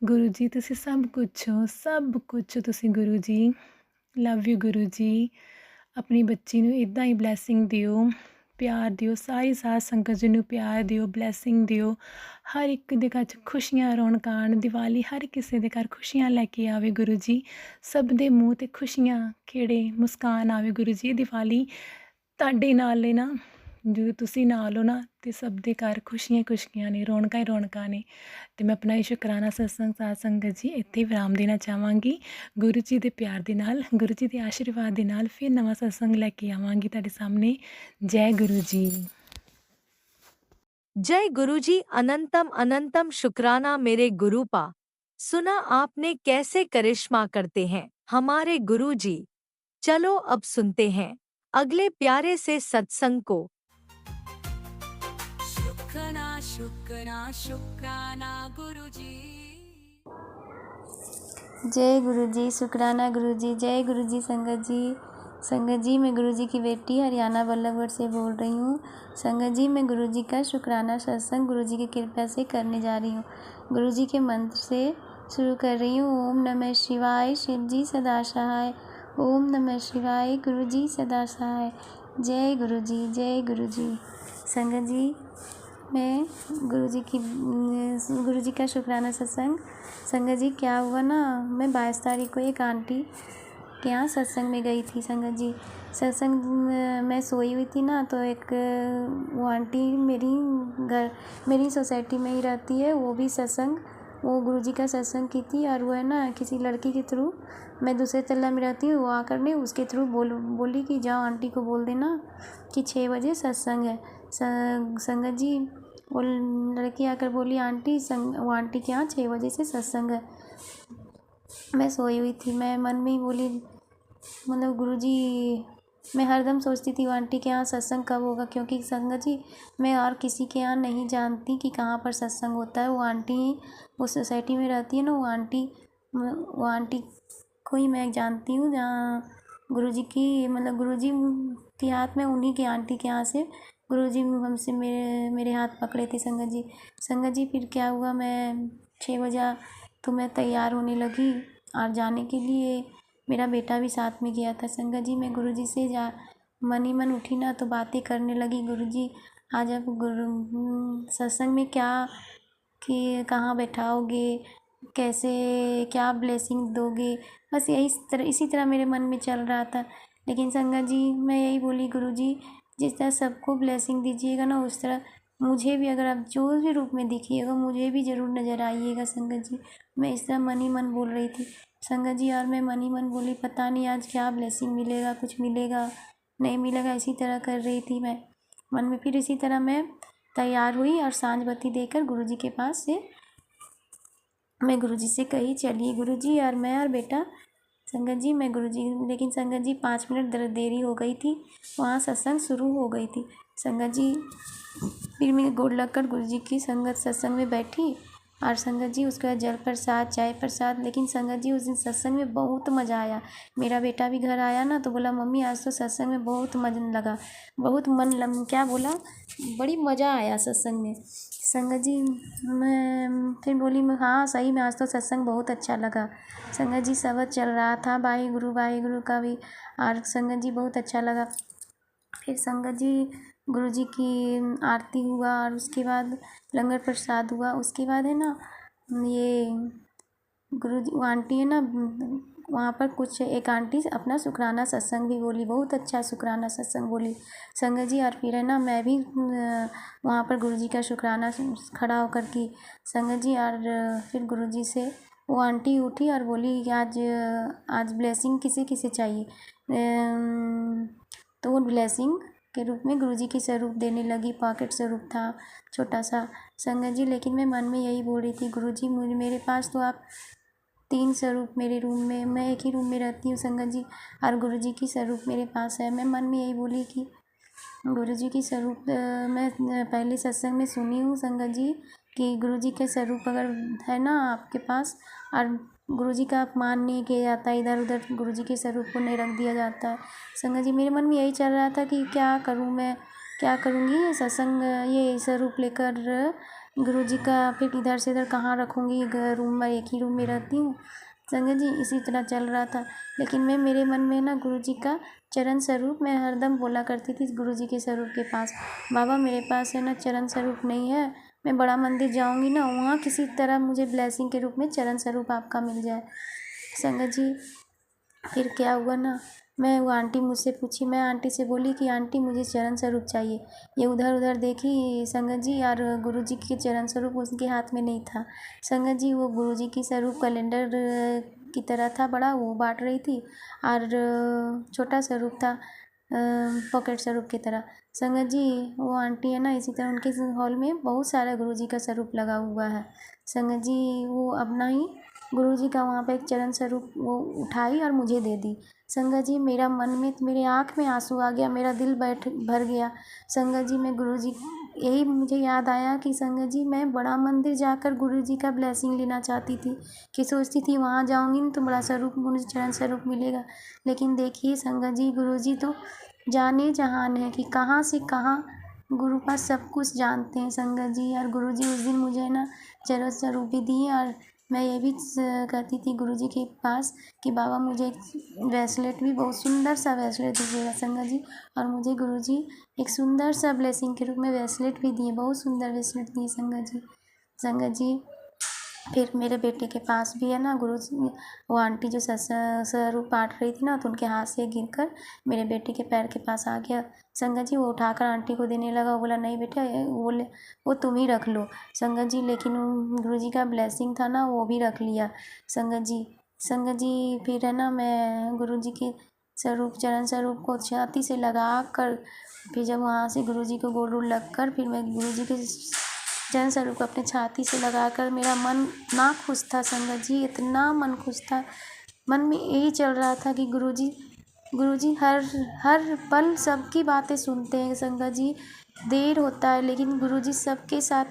ਗੁਰੂ ਜੀ ਤੁਸੀਂ ਸਭ ਕੁਛ ਹੋ, ਸਭ ਕੁਛ ਤੁਸੀਂ ਗੁਰੂ ਜੀ। Love you Guru ji. ਆਪਣੀ ਬੱਚੀ ਨੂੰ ਇੱਦਾਂ ਹੀ ਬਲੈਸਿੰਗ ਦਿਓ, ਪਿਆਰ ਦਿਓ, ਸਾਰੀ ਸਾਧ ਸੰਗਤ ਜੀ ਨੂੰ ਪਿਆਰ ਦਿਓ, ਬਲੈਸਿੰਗ ਦਿਓ, ਹਰ ਇੱਕ ਦੇ ਘਰ 'ਚ ਖੁਸ਼ੀਆਂ ਰੌਣਕਾਂ ਆਉਣ, ਦੀਵਾਲੀ ਹਰ ਕਿਸੇ ਦੇ ਘਰ ਖੁਸ਼ੀਆਂ ਲੈ ਕੇ ਆਵੇ ਗੁਰੂ ਜੀ, ਸਭ ਦੇ ਮੂੰਹ 'ਤੇ ਖੁਸ਼ੀਆਂ ਖੇੜੇ ਮੁਸਕਾਨ ਆਵੇ ਗੁਰੂ ਜੀ। ਦੀਵਾਲੀ ਤੁਹਾਡੇ ਨਾਲ ਹੈ ਨਾ, ਜਦੋਂ ਤੁਸੀਂ ਨਾਲ ਹੋ ਨਾ ਅਤੇ ਸਭ ਦੇ ਘਰ ਖੁਸ਼ੀਆਂ ਖੁਸ਼ੀਆਂ ਨੇ, ਰੌਣਕਾਂ ਹੀ ਰੌਣਕਾਂ ਨੇ। ਅਤੇ ਮੈਂ ਆਪਣਾ ਇਹ ਸ਼ੁਕਰਾਨਾ ਸਤਸੰਗ ਸਾਧ ਸੰਗਤ ਜੀ ਇੱਥੇ ਵਿਰਾਮ ਦੇਣਾ ਚਾਹਾਂਗੀ। ਗੁਰੂ ਜੀ ਦੇ ਪਿਆਰ ਦੇ ਨਾਲ, ਗੁਰੂ ਜੀ ਦੇ ਆਸ਼ੀਰਵਾਦ ਦੇ ਨਾਲ ਫਿਰ ਨਵਾਂ ਸਤਸੰਗ ਲੈ ਕੇ ਆਵਾਂਗੀ ਤੁਹਾਡੇ ਸਾਹਮਣੇ। जय गुरु जी। जय गुरु जी। अनंतम अनंतम शुक्राना मेरे गुरुपा। सुना आपने कैसे करिश्मा करते हैं हमारे गुरु जी। चलो अब सुनते हैं अगले प्यारे से सत्संग को। शुक्राना शुक्राना शुक्राना गुरु जी। जय गुरु जी। शुक्राना गुरु जी। जय गुरु जी। संगत जी, संगत जी मैं गुरु जी की बेटी हरियाणा बल्लभगढ़ से बोल रही हूँ। संगत जी मैं गुरु जी का शुक्राना सत्संग गुरु जी की कृपा से करने जा रही हूँ। गुरु जी के मंत्र से शुरू कर रही हूँ। ओम नमः शिवाय, शिव जी सदा सहाय। ओम नमः शिवाय, गुरु जी सदा सहाय। जय गुरु जी। जय गुरु जी। संगत जी मैं गुरु जी का शुक्राना सत्संग। संगत जी क्या हुआ ना, मैं 22 तारीख को एक आंटी के यहाँ सत्संग में गई थी संगत जी। सत्संग मैं सोई हुई थी ना, तो एक वो आंटी मेरी सोसाइटी में ही रहती है, वो भी वो गुरुजी का सत्संग की थी। और वो है ना किसी लड़की के थ्रू, मैं दूसरे तल्ला में रहती हूँ, वो आकर ने उसके थ्रू बोली कि जाओ आंटी को बोल देना कि 6 बजे सत्संग है। संगत जी वो लड़की आकर बोली आंटी वो आंटी के यहाँ 6 बजे से सत्संग है। मैं सोई हुई थी, मैं मन में ही बोली, मतलब गुरुजी, मैं हरदम सोचती थी वो आंटी के यहाँ सत्संग कब होगा, क्योंकि संगत जी मैं और किसी के यहाँ नहीं जानती कि कहाँ पर सत्संग होता है। वो आंटी ही वो सोसाइटी में रहती है ना, वो आंटी को ही मैं जानती हूँ, जहाँ गुरुजी की, मतलब गुरुजी के हाथ में, उन्हीं के आंटी के यहाँ से गुरुजी हमसे मेरे हाथ पकड़े थे संगत जी। संगत जी फिर क्या हुआ, मैं 6 बजे तो मैं तैयार होने लगी और जाने के लिए मेरा बेटा भी साथ में गया था। संगत जी मैं गुरुजी से मन ही मन उठी ना, तो बातें करने लगी, गुरुजी आज आप सत्संग में क्या कि कहाँ बैठाओगे, कैसे, क्या ब्लेसिंग दोगे, बस इसी तरह मेरे मन में चल रहा था। लेकिन संगत जी मैं यही बोली, गुरुजी जिस तरह सबको ब्लेसिंग दीजिएगा ना, उस तरह मुझे भी, अगर आप जो भी रूप में दिखिएगा मुझे भी ज़रूर नज़र आइएगा संगत जी। मैं इस तरह मन ही मन बोल रही थी संगत जी। और मैं मन ही मन बोली पता नहीं आज क्या ब्लेसिंग मिलेगा, कुछ मिलेगा नहीं मिलेगा, इसी तरह कर रही थी मैं मन में। फिर इसी तरह मैं तैयार हुई और सांझ बत्ती देकर गुरुजी के पास से मैं गुरुजी से कही चलिए गुरुजी और मैं और बेटा संगत जी मैं गुरुजी। लेकिन संगत जी 5 मिनट देरी हो गई थी, वहाँ सत्संग शुरू हो गई थी संगत जी। फिर मैं गोड़ लगकर गुरुजी की संगत सत्संग में बैठी और संगत जी उसके बाद जल प्रसाद, चाय प्रसाद। लेकिन संगत जी उस दिन सत्संग में बहुत मज़ा आया। मेरा बेटा भी घर आया ना, तो बोला मम्मी आज तो सत्संग में बहुत मन लगा, बहुत क्या बोला, बड़ी मज़ा आया सत्संग में संगत जी। मैं फिर बोली हाँ सही में आज तो सत्संग बहुत अच्छा लगा। संगत जी शबद चल रहा था वाहे गुरु का भी, और संगत जी बहुत अच्छा लगा। फिर संगत जी गुरुजी की आरती हुआ और उसके बाद लंगर प्रसाद हुआ। उसके बाद है ना ये गुरुजी, वो आंटी है ना वहाँ पर कुछ एक आंटी अपना शुक्राना सत्संग भी बोली, बहुत अच्छा शुक्राना सत्संग बोली संगत जी। और फिर है ना मैं भी वहाँ पर गुरुजी का शुक्राना खड़ा होकर की संगत जी। और फिर गुरुजी से वो आंटी उठी और बोली कि आज ब्लेसिंग किसे किसे चाहिए, तो वो ब्लेसिंग के रूप में गुरुजी की स्वरूप देने लगी। पॉकेट स्वरूप था छोटा सा संगत जी। लेकिन मैं मन में यही बोल रही थी, गुरुजी मेरे पास तो आप 3 स्वरूप मेरे रूम में, मैं एक ही रूम में रहती हूँ संगत जी, और गुरुजी की स्वरूप मेरे पास है। मैं मन में यही बोली कि गुरुजी की स्वरूप मैं पहले सत्संग में सुनी हूँ संगत जी कि गुरुजी के स्वरूप अगर है ना आपके पास, और गुरुजी का अपमान नहीं किया जाता, इधर उधर गुरुजी के स्वरूप को नहीं रख दिया जाता है संगत जी। मेरे मन में यही चल रहा था कि क्या करूँ मैं, क्या करूँगी ये सत्संग, ये स्वरूप लेकर गुरुजी का फिर इधर से इधर कहाँ रखूँगी, रूम में एक ही रूम में रहती हूँ संगत जी, इसी तरह चल रहा था। लेकिन मेरे मन में ना गुरुजी का चरण स्वरूप मैं हरदम बोला करती थी गुरुजी के स्वरूप के पास, बाबा मेरे पास है ना चरण स्वरूप नहीं है, मैं बड़ा मंदिर जाऊंगी ना, वहाँ किसी तरह मुझे ब्लेसिंग के रूप में चरण स्वरूप आपका मिल जाए संगत जी। फिर क्या हुआ ना, मैं वो आंटी मुझसे पूछी, मैं आंटी से बोली कि आंटी मुझे चरण स्वरूप चाहिए। ये उधर उधर देखी संगत जी, और गुरुजी के चरण स्वरूप उसके हाथ में नहीं था संगत जी। वो गुरुजी की स्वरूप कैलेंडर की तरह था बड़ा, वो बांट रही थी, और छोटा स्वरूप था पॉकेट स्वरूप की तरह संगत जी। वो आंटी है ना, इसी तरह उनके हॉल में बहुत सारा गुरुजी का स्वरूप लगा हुआ है संगत जी। वो अपना ही गुरुजी का वहाँ पे एक चरण स्वरूप वो उठाई और मुझे दे दी संगत जी। मेरा मन में, मेरे आँख में आंसू आ गया, मेरा दिल भर गया संगत जी। मैं गुरुजी, यही मुझे याद आया कि संगत जी मैं बड़ा मंदिर जाकर गुरुजी का ब्लेसिंग लेना चाहती थी, कि सोचती थी वहाँ जाऊँगी ना तो बड़ा स्वरूप, मुझे चरण स्वरूप मिलेगा। लेकिन देखिए संगत जी, गुरुजी तो जाने जहान है कि कहाँ से कहाँ गुरु पास सब कुछ जानते हैं संगत जी। और गुरुजी उस दिन मुझे ना चरण स्वरूप भी दिए, और मैं ये भी कहती थी गुरुजी के पास कि बाबा मुझे एक ब्रेसलेट भी, बहुत सुंदर सा ब्रेसलेट दीजिएगा संगत जी। और मुझे गुरुजी एक सुंदर सा ब्लेसिंग के रूप में ब्रेसलेट भी दिए, बहुत सुंदर ब्रेसलेट दिए संगत जी। संगत जी फिर मेरे बेटे के पास भी है ना गुरु जी, वो आंटी जो स्वरूप बांट रही थी ना, तो उनके हाथ से गिरकर मेरे बेटे के पैर के पास आ गया। संगत जी वो उठाकर आंटी को देने लगा। वो बोला नहीं बेटा, वो बोले वो तुम ही रख लो संगत जी। लेकिन गुरु जी का ब्लेसिंग था ना, वो भी रख लिया संगत जी। फिर है ना मैं गुरु जी के स्वरूप, चरण स्वरूप को छाती से लगा कर, फिर जब वहाँ से गुरु जी को गोड़ वोड़ लग कर, फिर मैं गुरु जी के चरण स्वरूप को अपने छाती से लगाकर, मेरा मन इतना खुश था संगत जी, इतना मन खुश था। मन में यही चल रहा था कि गुरुजी हर हर पल सबकी बातें सुनते हैं संगत जी। देर होता है लेकिन गुरुजी सबके साथ,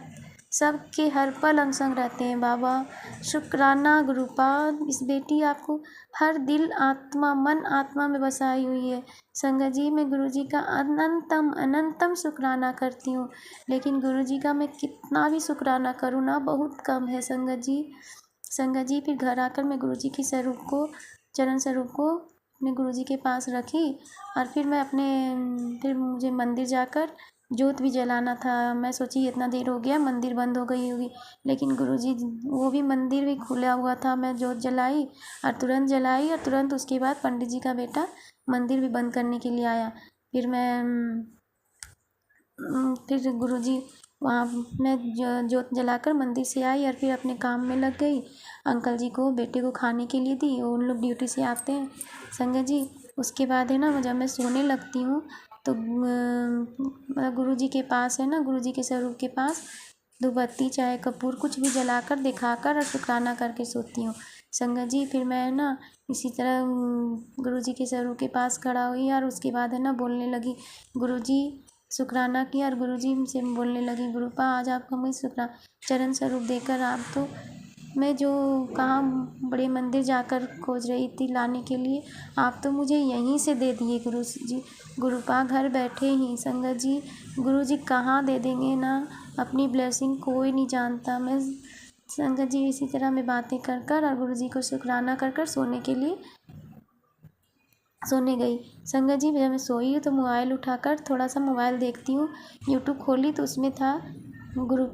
सबके हर पल अंग संग रहते हैं। बाबा शुक्राना गुरुपा, इस बेटी आपको हर दिल आत्मा मन आत्मा में बसाई हुई है संगत जी। मैं गुरुजी का अनंतम अनंतम शुक्राना करती हूँ, लेकिन गुरुजी का मैं कितना भी शुक्राना करूँ ना, बहुत कम है संगत जी। फिर घर आकर मैं गुरुजी की स्वरूप को, चरण स्वरूप को अपने गुरुजी के पास रखी, और फिर मुझे मंदिर जाकर जोत भी जलाना था। मैं सोची इतना देर हो गया, मंदिर बंद हो गई होगी, लेकिन गुरुजी वो भी मंदिर भी खुला हुआ था। मैं जोत जलाई और तुरंत उसके बाद पंडित जी का बेटा मंदिर भी बंद करने के लिए आया। फिर गुरुजी वहाँ मैं जोत जलाकर मंदिर से आई और फिर अपने काम में लग गई। अंकल जी को बेटे को खाने के लिए दी, उन लोग ड्यूटी से आते हैं संगत जी। उसके बाद है ना जब मैं सोने लगती हूँ तो गुरु जी के पास है ना, गुरु जी के स्वरूप के पास धूपबत्ती चाहे कपूर कुछ भी जलाकर दिखाकर और शुक्राना करके सोती हूँ संगत जी। फिर मैं ना इसी तरह गुरु जी के स्वरूप के पास खड़ा हुई और उसके बाद है ना बोलने लगी, गुरु जी शुक्राना किया और गुरु जी से बोलने लगी, गुरुपा आज आप हमें चरण स्वरूप देकर, आप तो मैं जो कहाँ बड़े मंदिर जाकर खोज रही थी लाने के लिए, आप तो मुझे यहीं से दे दिए गुरु जी, गुरुपा घर बैठे ही संगत जी। गुरु जी कहाँ दे देंगे ना, अपनी ब्लेसिंग कोई नहीं जानता। मैं संगत जी इसी तरह मैं बातें कर कर और गुरु जी को शुक्राना कर कर सोने गई संगत जी। जब मैं सोई तो मोबाइल उठाकर थोड़ा सा मोबाइल देखती हूँ, यूट्यूब खोली तो उसमें था, गुरु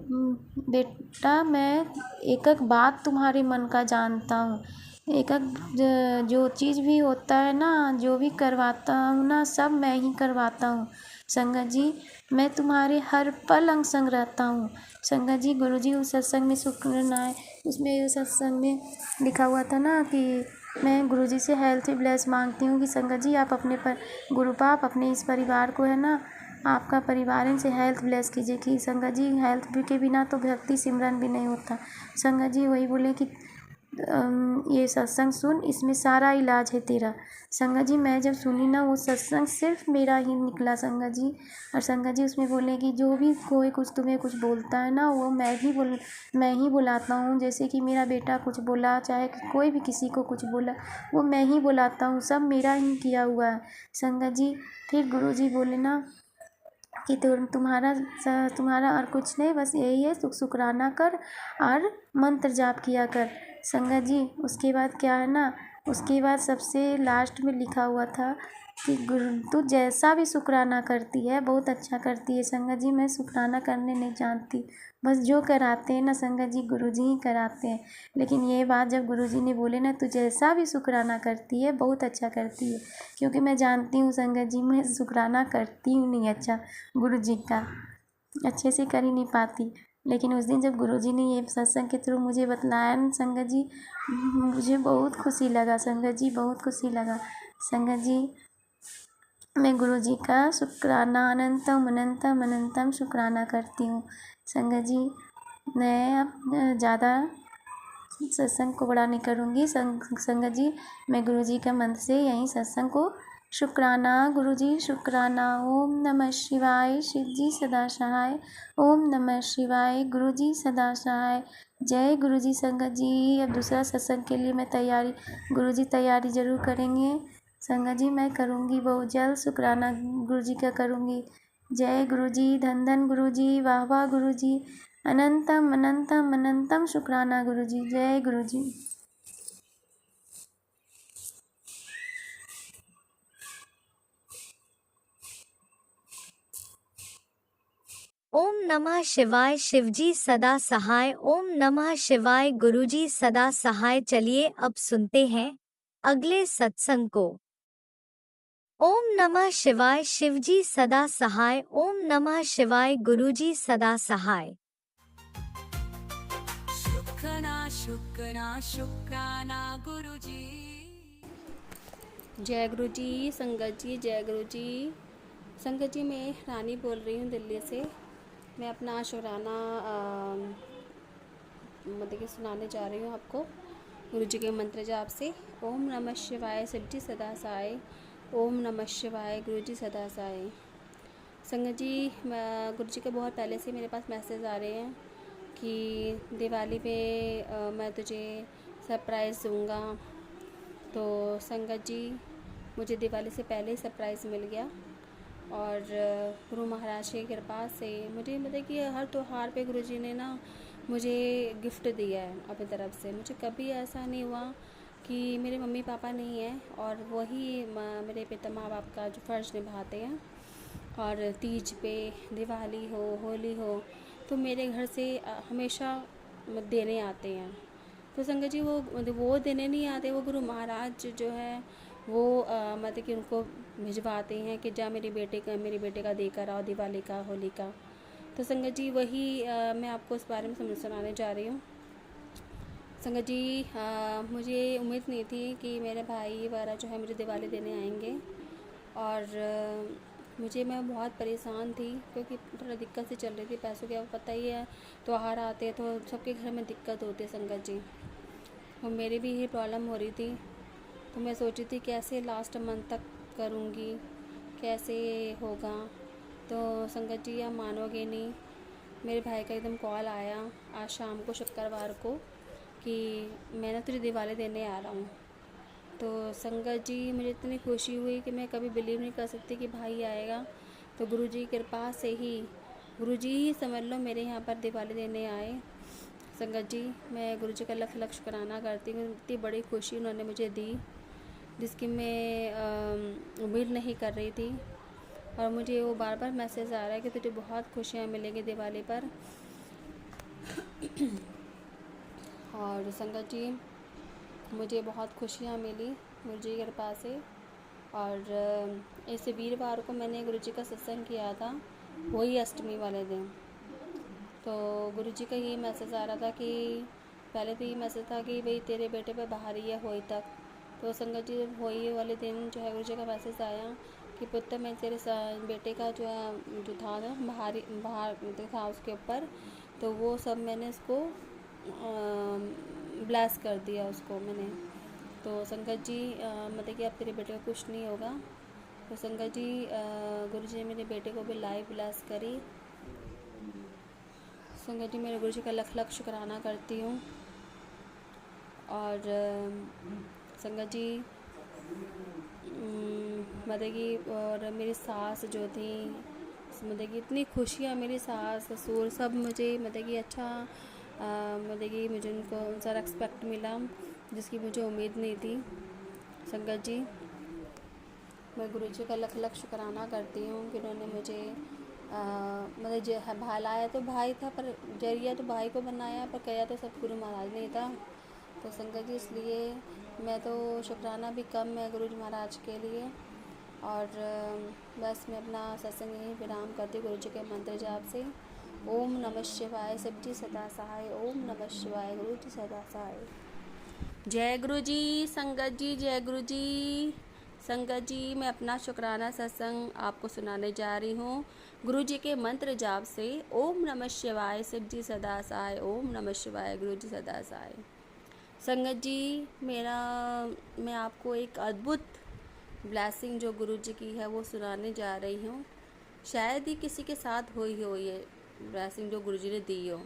बेटा मैं एक एक बात तुम्हारे मन का जानता हूँ, एक एक जो चीज़ भी होता है ना, जो भी करवाता हूँ ना, सब मैं ही करवाता हूँ संगत जी। मैं तुम्हारे हर पल अंग संग रहता हूँ संगत जी। गुरु जी उस सत्संग में शुक्राना, उसमें सत्संग में लिखा हुआ था ना कि मैं गुरुजी से हेल्थ ब्लेस मांगती हूँ कि संगत जी आप गुरुपा आप अपने इस परिवार को है ना, आपका परिवार इनसे हेल्थ ब्लेस कीजिए कि संगत जी हेल्थ के बिना तो भक्ति सिमरन भी नहीं होता संगत जी। वही बोले कि ये सत्संग सुन, इसमें सारा इलाज है तेरा संगत जी। मैं जब सुनी ना वो सत्संग सिर्फ मेरा ही निकला संगत जी। और संगत जी उसमें बोले कि जो भी कोई कुछ तुम्हें कुछ बोलता है ना, वो मैं ही बुलाता हूँ। जैसे कि मेरा बेटा कुछ बोला, चाहे कोई भी किसी को कुछ बोला, वो मैं ही बुलाता हूँ, सब मेरा ही किया हुआ है संगत जी। फिर गुरु जी बोले ना कि तुम्हारा और कुछ नहीं, बस यही है, शुक्राना कर और मंत्र जाप किया कर संगत जी। उसके बाद क्या है ना, उसके बाद सबसे लास्ट में लिखा हुआ था कि गुरु तू जैसा भी शुक्राना करती है बहुत अच्छा करती है संगत जी। मैं शुक्राना करने नहीं जानती, बस जो कराते हैं ना संगत जी गुरु जी ही कराते हैं। लेकिन ये बात जब गुरु जी ने बोले ना, तू जैसा भी शुक्राना करती है बहुत अच्छा करती है, क्योंकि मैं जानती हूँ संगत जी मैं शुक्राना करती हूँ नहीं अच्छा, गुरु जी का अच्छे से कर ही नहीं पाती। लेकिन उस दिन जब गुरुजी ने ये सत्संग के थ्रू मुझे बतलाया ना संगत जी, मुझे बहुत खुशी लगा संगत जी, बहुत खुशी लगा संगत जी। मैं गुरुजी का शुक्राना अनंतम अनंतम अनंतम शुक्राना करती हूँ संगत जी। मैं अब ज़्यादा सत्संग को बड़ा नहीं करूँगी संगत जी। मैं गुरुजी का मंत्र से यहीं सत्संग को शुक्राना गुरुजी शुक्राना। ओम नमः शिवाय, शिव जी सदा सहाय। ओम नमः शिवाय, गुरुजी सदा सहाय। जय गुरुजी संगत जी। अब दूसरा सत्संग के लिए मैं गुरुजी तैयारी ज़रूर करेंगे संगत जी। मैं करूँगी बहुत जल्द, शुक्राना गुरुजी का करूँगी। जय गुरुजी, धन धन गुरुजी, वाह वाह गुरुजी, अनंतम अनंतम अनंतम शुक्राना गुरुजी। जय गुरुजी। ओम नमः शिवाय शिवजी सदा सहाय। ओम नमः शिवाय गुरुजी सदा सहाय। चलिए अब सुनते हैं अगले सत्संग को। ओम नमः शिवाय शिवजी सदा सहाय। ओम नमः शिवाय गुरुजी सदा सहाय। शुक्राना गुरुजी। जय गुरु जी। संगत जी जय गुरु जी। संगत जी मैं रानी बोल रही हूँ दिल्ली से। मैं अपना शुक्राना मतलब कि सुनाने जा रही हूँ आपको गुरु जी के मंत्र जाप से। ओम नमः शिवाय शिवजी सदा साय। ओम नमः शिवाय गुरु जी सदा साय। संगत जी गुरु जी के बहुत पहले से मेरे पास मैसेज आ रहे हैं कि दिवाली पे मैं तुझे सरप्राइज़ दूँगा। तो संगत जी मुझे दिवाली से पहले ही सरप्राइज़ मिल गया और गुरु महाराज की कृपा से मुझे मतलब कि हर त्यौहार पे गुरु जी ने ना मुझे गिफ्ट दिया है अपनी तरफ से। मुझे कभी ऐसा नहीं हुआ कि मेरे मम्मी पापा नहीं हैं और वही मेरे पिता माँ बाप का जो फ़र्ज़ निभाते हैं। और तीज पे दिवाली हो होली हो तो मेरे घर से हमेशा देने आते हैं। तो संगत जी वो देने नहीं आते, वो गुरु महाराज जो है वो मतलब कि उनको भिजवाते हैं कि जा मेरे बेटे का देकर आओ दिवाली का होली का। तो संगत जी वही मैं आपको इस बारे में सुनाने जा रही हूँ। संगत जी मुझे उम्मीद नहीं थी कि मेरे भाई वगैरह जो है मुझे दिवाली देने आएंगे और मैं बहुत परेशान थी क्योंकि थोड़ा दिक्कत से चल रही थी पैसों की। आपको पता ही है त्योहार आते हैं तो सबके घर में दिक्कत होती है संगत जी। और मेरी भी यही प्रॉब्लम हो रही थी। तो मैं सोची थी कैसे लास्ट मंथ तक करूँगी, कैसे होगा। तो संगत जी आप मानोगे नहीं, मेरे भाई का एकदम कॉल आया आज शाम को शुक्रवार को कि मैं ना तुझे दिवाली देने आ रहा हूँ। तो संगत जी मुझे इतनी खुशी हुई कि मैं कभी बिलीव नहीं कर सकती कि भाई आएगा। तो गुरु जी की कृपा से ही गुरु जी ही समझ लो मेरे यहाँ पर दिवाली देने आए। संगत जी मैं गुरु जी का लख लख शुक्राना करती हूँ। इतनी बड़ी खुशी उन्होंने मुझे दी जिसकी मैं उम्मीद नहीं कर रही थी। और मुझे वो बार बार मैसेज आ रहा है कि तुझे बहुत खुशियाँ मिलेंगी दिवाली पर। और संगत जी मुझे बहुत खुशियाँ मिली गुरु जी की कृपा से। और इस वीरवार को मैंने गुरु जी का सत्संग किया था, वही अष्टमी वाले दिन। तो गुरु जी का ये मैसेज आ रहा था कि पहले तो ये मैसेज था कि भाई तेरे बेटे पे बाहरी है होई तक। तो संगत जी होई वाले दिन जो है गुरु जी का मैसेज आया कि पुत्र मैं तेरे बेटे का जो था ना बाहर था उसके ऊपर, तो वो सब मैंने उसको ब्लेस कर दिया उसको मैंने। तो संगत जी मतलब कि अब तेरे बेटे को कुछ नहीं होगा। तो संगत जी गुरु जी ने मेरे बेटे को भी लाइव ब्लेस करी। संगत जी मेरे गुरु जी का लख लख शुक्राना करती हूँ। और संगत जी मतलब कि और मेरी सास जो थी मतलब कि इतनी खुशियाँ, मेरी सास ससुर सब मुझे मतलब कि अच्छा मतलब कि मुझे उनसा रेस्पेक्ट मिला जिसकी मुझे उम्मीद नहीं थी। संगत जी मैं गुरु जी का लख लख शुक्राना करती हूँ कि उन्होंने मुझे मतलब भाई लाया तो भाई था पर जरिया तो भाई को बनाया, पर कया तो सब गुरु महाराज ने था। तो संगत जी इसलिए मैं तो शुक्राना भी कम है गुरु जी महाराज के लिए। और बस मैं अपना सत्संग यहीं विराम करती हूँ गुरु जी के मंत्र जाप से। ओम नमः शिवाय शिवजी सदा सहाय। ओम नमः शिवाय गुरु जी सदा सहाय। जय गुरु जी। संगत जी जय गुरु जी। संगत जी मैं अपना शुक्राना सत्संग आपको सुनाने जा रही हूँ गुरु जी के मंत्र जाप से। ओम नमः शिवाय शिवजी सदा सहाय। ओम नमः शिवाय गुरु जी सदा सहाय। संगत जी मैं आपको एक अद्भुत ब्लेसिंग जो गुरु जी की है वो सुनाने जा रही हूँ। शायद ही किसी के साथ हुई हो ये ब्लेसिंग जो गुरु जी ने दी हो।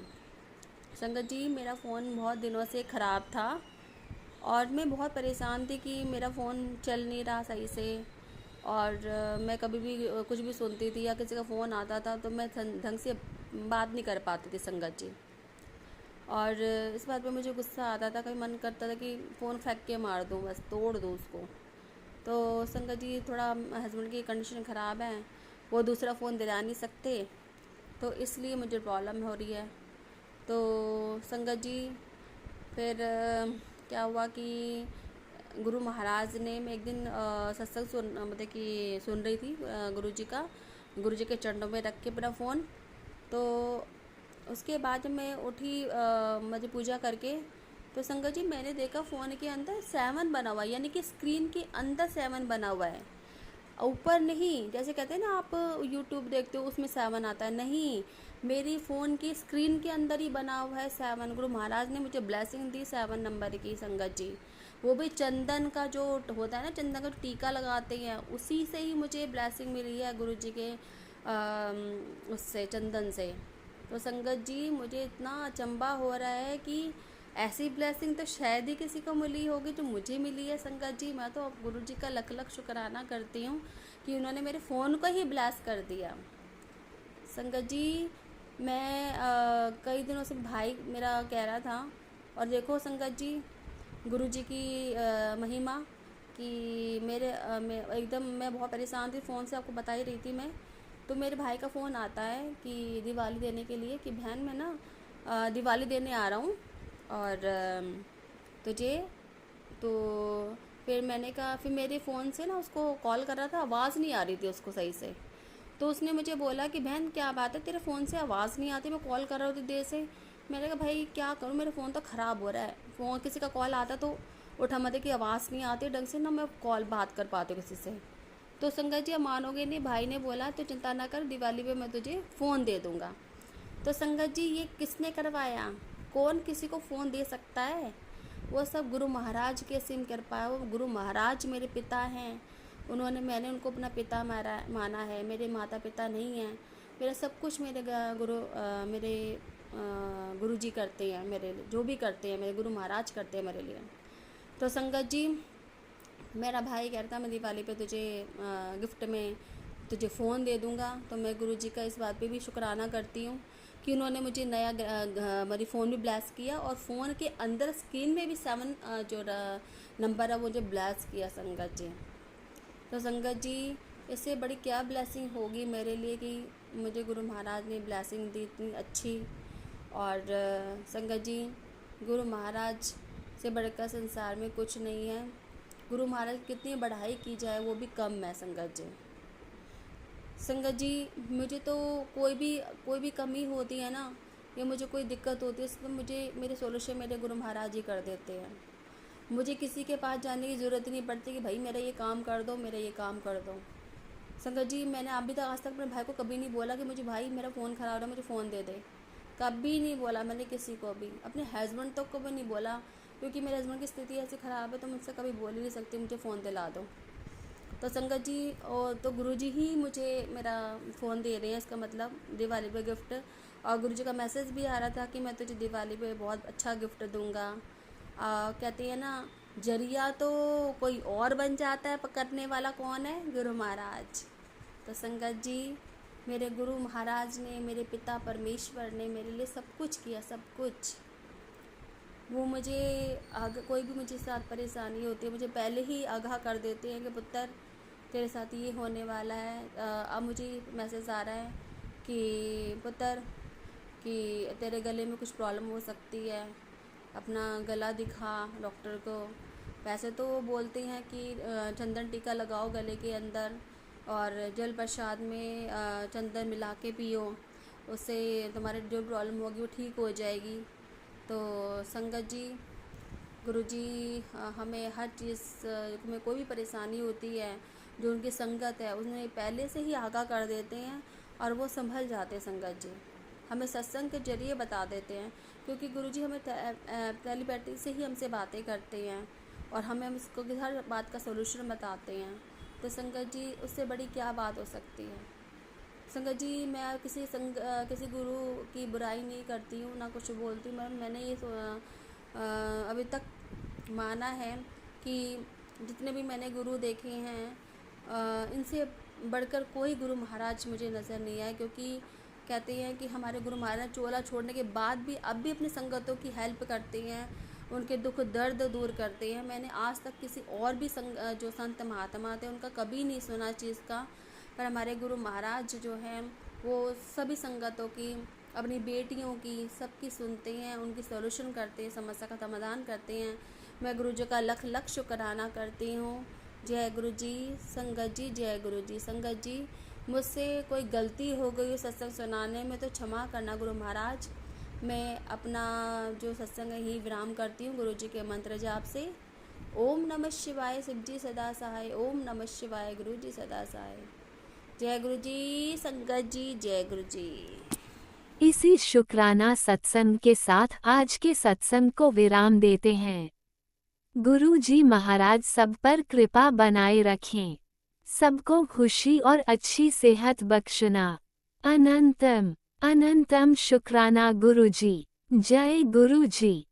संगत जी मेरा फ़ोन बहुत दिनों से ख़राब था और मैं बहुत परेशान थी कि मेरा फ़ोन चल नहीं रहा सही से। और मैं कभी भी कुछ भी सुनती थी या किसी का फ़ोन आता था तो मैं ढंग से बात नहीं कर पाती थी संगत जी। और इस बात पे मुझे गुस्सा आता था, कभी मन करता था कि फ़ोन फेंक के मार दूँ, बस तोड़ दूँ उसको। तो संगत जी थोड़ा हस्बैंड की कंडीशन ख़राब है, वो दूसरा फ़ोन दिला नहीं सकते। तो इसलिए मुझे प्रॉब्लम हो रही है। तो संगत जी फिर क्या हुआ कि गुरु महाराज ने, मैं एक दिन सत्संग मतलब कि सुन रही थी गुरुजी का, गुरुजी के चरणों में रख के अपना फ़ोन। तो उसके बाद मैं उठी मतलब पूजा करके, तो संगत जी मैंने देखा फ़ोन के अंदर 7 बना हुआ है, यानी कि स्क्रीन के अंदर 7 बना हुआ है, ऊपर नहीं। जैसे कहते हैं ना आप यूट्यूब देखते हो उसमें 7 आता है, नहीं, मेरी फ़ोन की स्क्रीन के अंदर ही बना हुआ है 7। गुरु महाराज ने मुझे ब्लेसिंग दी 7 नंबर की संगत जी, वो भी चंदन का जो होता है ना, चंदन का जो टीका लगाते हैं उसी से ही मुझे ब्लेसिंग मिली है गुरु जी के उससे, चंदन से। तो संगत जी मुझे इतना अचंभा हो रहा है कि ऐसी ब्लेसिंग तो शायद ही किसी को मिली होगी जो मुझे मिली है संगत जी। मैं तो गुरु जी का लख लख शुक्राना करती हूँ कि उन्होंने मेरे फ़ोन को ही ब्लेस कर दिया। संगत जी मैं कई दिनों से भाई मेरा कह रहा था, और देखो संगत जी गुरु जी की महिमा कि मेरे मैं बहुत परेशान थी फ़ोन से, आपको बता ही रही थी मैं। तो मेरे भाई का फ़ोन आता है कि दिवाली देने के लिए, कि बहन मैं ना दिवाली देने आ रहा हूँ और तुझे, तो फिर मैंने कहा, फिर मेरे फ़ोन से ना उसको कॉल कर रहा था, आवाज़ नहीं आ रही थी उसको सही से। तो उसने मुझे बोला कि बहन क्या बात है, तेरे फ़ोन से आवाज़ नहीं आती, मैं कॉल कर रहा हूँ देर से। मैंने कहा भाई क्या करूँ, मेरा फ़ोन तो ख़राब हो रहा है, फ़ोन किसी का कॉल आता तो उठा मत की आवाज़ नहीं आती ढंग से, ना मैं कॉल बात कर पाती हूँ किसी से। तो संगत जी आप मानोगे नहीं, भाई ने बोला तो चिंता ना कर, दिवाली पे मैं तुझे फ़ोन दे दूँगा। तो संगत जी ये किसने करवाया, कौन किसी को फ़ोन दे सकता है, वो सब गुरु महाराज की असीम कृपा है। वो गुरु महाराज मेरे पिता हैं, मैंने उनको अपना पिता माना है, मेरे माता पिता नहीं हैं। मेरा सब कुछ मेरे मेरे गुरु जी करते हैं मेरे लिए, जो भी करते हैं मेरे गुरु महाराज करते हैं मेरे लिए। तो संगत जी मेरा भाई कहता मैं दिवाली पे तुझे गिफ्ट में तुझे फ़ोन दे दूँगा। तो मैं गुरु जी का इस बात पे भी शुक्राना करती हूँ कि उन्होंने मुझे नया मेरी फ़ोन भी ब्लेस किया, और फ़ोन के अंदर स्क्रीन में भी 7 जो नंबर है वो मुझे ब्लेस किया संगत जी। तो संगत जी इससे बड़ी क्या ब्लेसिंग होगी मेरे लिए कि मुझे गुरु महाराज ने ब्लेसिंग दी इतनी अच्छी। और संगत जी गुरु महाराज से बढ़कर संसार में कुछ नहीं है। गुरु महाराज कितनी बढ़ाई की जाए वो भी कम है संगत जी। संगत जी मुझे तो कोई भी कमी होती है ना, या मुझे कोई दिक्कत होती है तो मुझे मेरे सोल्यूशन मेरे गुरु महाराज ही कर देते हैं। मुझे किसी के पास जाने की ज़रूरत ही नहीं पड़ती कि भाई मेरा ये काम कर दो, मेरा ये काम कर दो। संगत जी मैंने अभी तक आज तक अपने भाई को कभी नहीं बोला कि मुझे भाई मेरा फ़ोन ख़राब है मुझे फ़ोन दे दे, कभी नहीं बोला मैंने किसी को भी। अपने हस्बैंड तक को भी नहीं बोला, क्योंकि मेरे हस्बैंड की स्थिति ऐसी ख़राब है तो मुझसे कभी बोल ही नहीं सकती मुझे फ़ोन दिला दो। तो संगत जी और तो गुरुजी ही मुझे मेरा फ़ोन दे रहे हैं, इसका मतलब दिवाली पे गिफ्ट। और गुरुजी का मैसेज भी आ रहा था कि मैं तुझे दिवाली पे बहुत अच्छा गिफ्ट दूंगा। कहते हैं ना जरिया तो कोई और बन जाता है, पकड़ने वाला कौन है, गुरु महाराज। तो संगत जी मेरे गुरु महाराज ने, मेरे पिता परमेश्वर ने मेरे लिए सब कुछ किया, सब कुछ। वो मुझे कोई भी मुझे साथ परेशानी होती है मुझे पहले ही आगाह कर देते हैं कि पुत्र तेरे साथ ये होने वाला है। अब मुझे मैसेज आ रहा है कि पुत्र कि तेरे गले में कुछ प्रॉब्लम हो सकती है, अपना गला दिखा डॉक्टर को। वैसे तो वो बोलते हैं कि चंदन टीका लगाओ गले के अंदर और जल प्रसाद में चंदन मिला के पियो, उससे तुम्हारी जो प्रॉब्लम होगी वो ठीक हो जाएगी। तो संगत जी गुरुजी हमें हर चीज़ में कोई भी परेशानी होती है जो उनकी संगत है उन्हें पहले से ही आगाह कर देते हैं और वो संभल जाते हैं। संगत जी हमें सत्संग के जरिए बता देते हैं, क्योंकि गुरुजी हमें टेलीपैथी से ही हमसे बातें करते हैं और हमें उसको हर बात का सलूशन बताते हैं। तो संगत जी उससे बड़ी क्या बात हो सकती है। संगत जी मैं किसी गुरु की बुराई नहीं करती हूँ, ना कुछ बोलती हूँ। मैंने ये अभी तक माना है कि जितने भी मैंने गुरु देखे हैं इनसे बढ़कर कोई गुरु महाराज मुझे नज़र नहीं आए, क्योंकि कहते हैं कि हमारे गुरु महाराज चोला छोड़ने के बाद भी अब भी अपनी संगतों की हेल्प करते हैं, उनके दुख दर्द दूर करते हैं। मैंने आज तक किसी और भी जो संत महात्मा थे उनका कभी नहीं सुना चीज़ का, पर हमारे गुरु महाराज जो हैं वो सभी संगतों की, अपनी बेटियों की, सबकी सुनते हैं, उनकी सॉल्यूशन करते हैं, समस्या का समाधान करते हैं। मैं गुरु जी का लख लख शुक्राना करती हूँ। जय गुरु जी। संगत जी जय गुरु जी। संगत जी मुझसे कोई गलती हो गई हो सत्संग सुनाने में तो क्षमा करना गुरु महाराज। मैं अपना जो सत्संग है यही विराम करती हूँ गुरु जी के मंत्र जाप से। ओम नमः शिवाय, शिव जी सदा सहाय। ओम नमः शिवाय, गुरु जी सदा सहाय। जय गुरु जी। संगत जी जय गुरु जी। इसी शुक्राना सत्संग के साथ आज के सत्संग को विराम देते हैं। गुरु जी महाराज सब पर कृपा बनाए रखें, सबको खुशी और अच्छी सेहत बख्शना। अनंतम अनंतम शुक्राना गुरु जी। जय गुरु जी।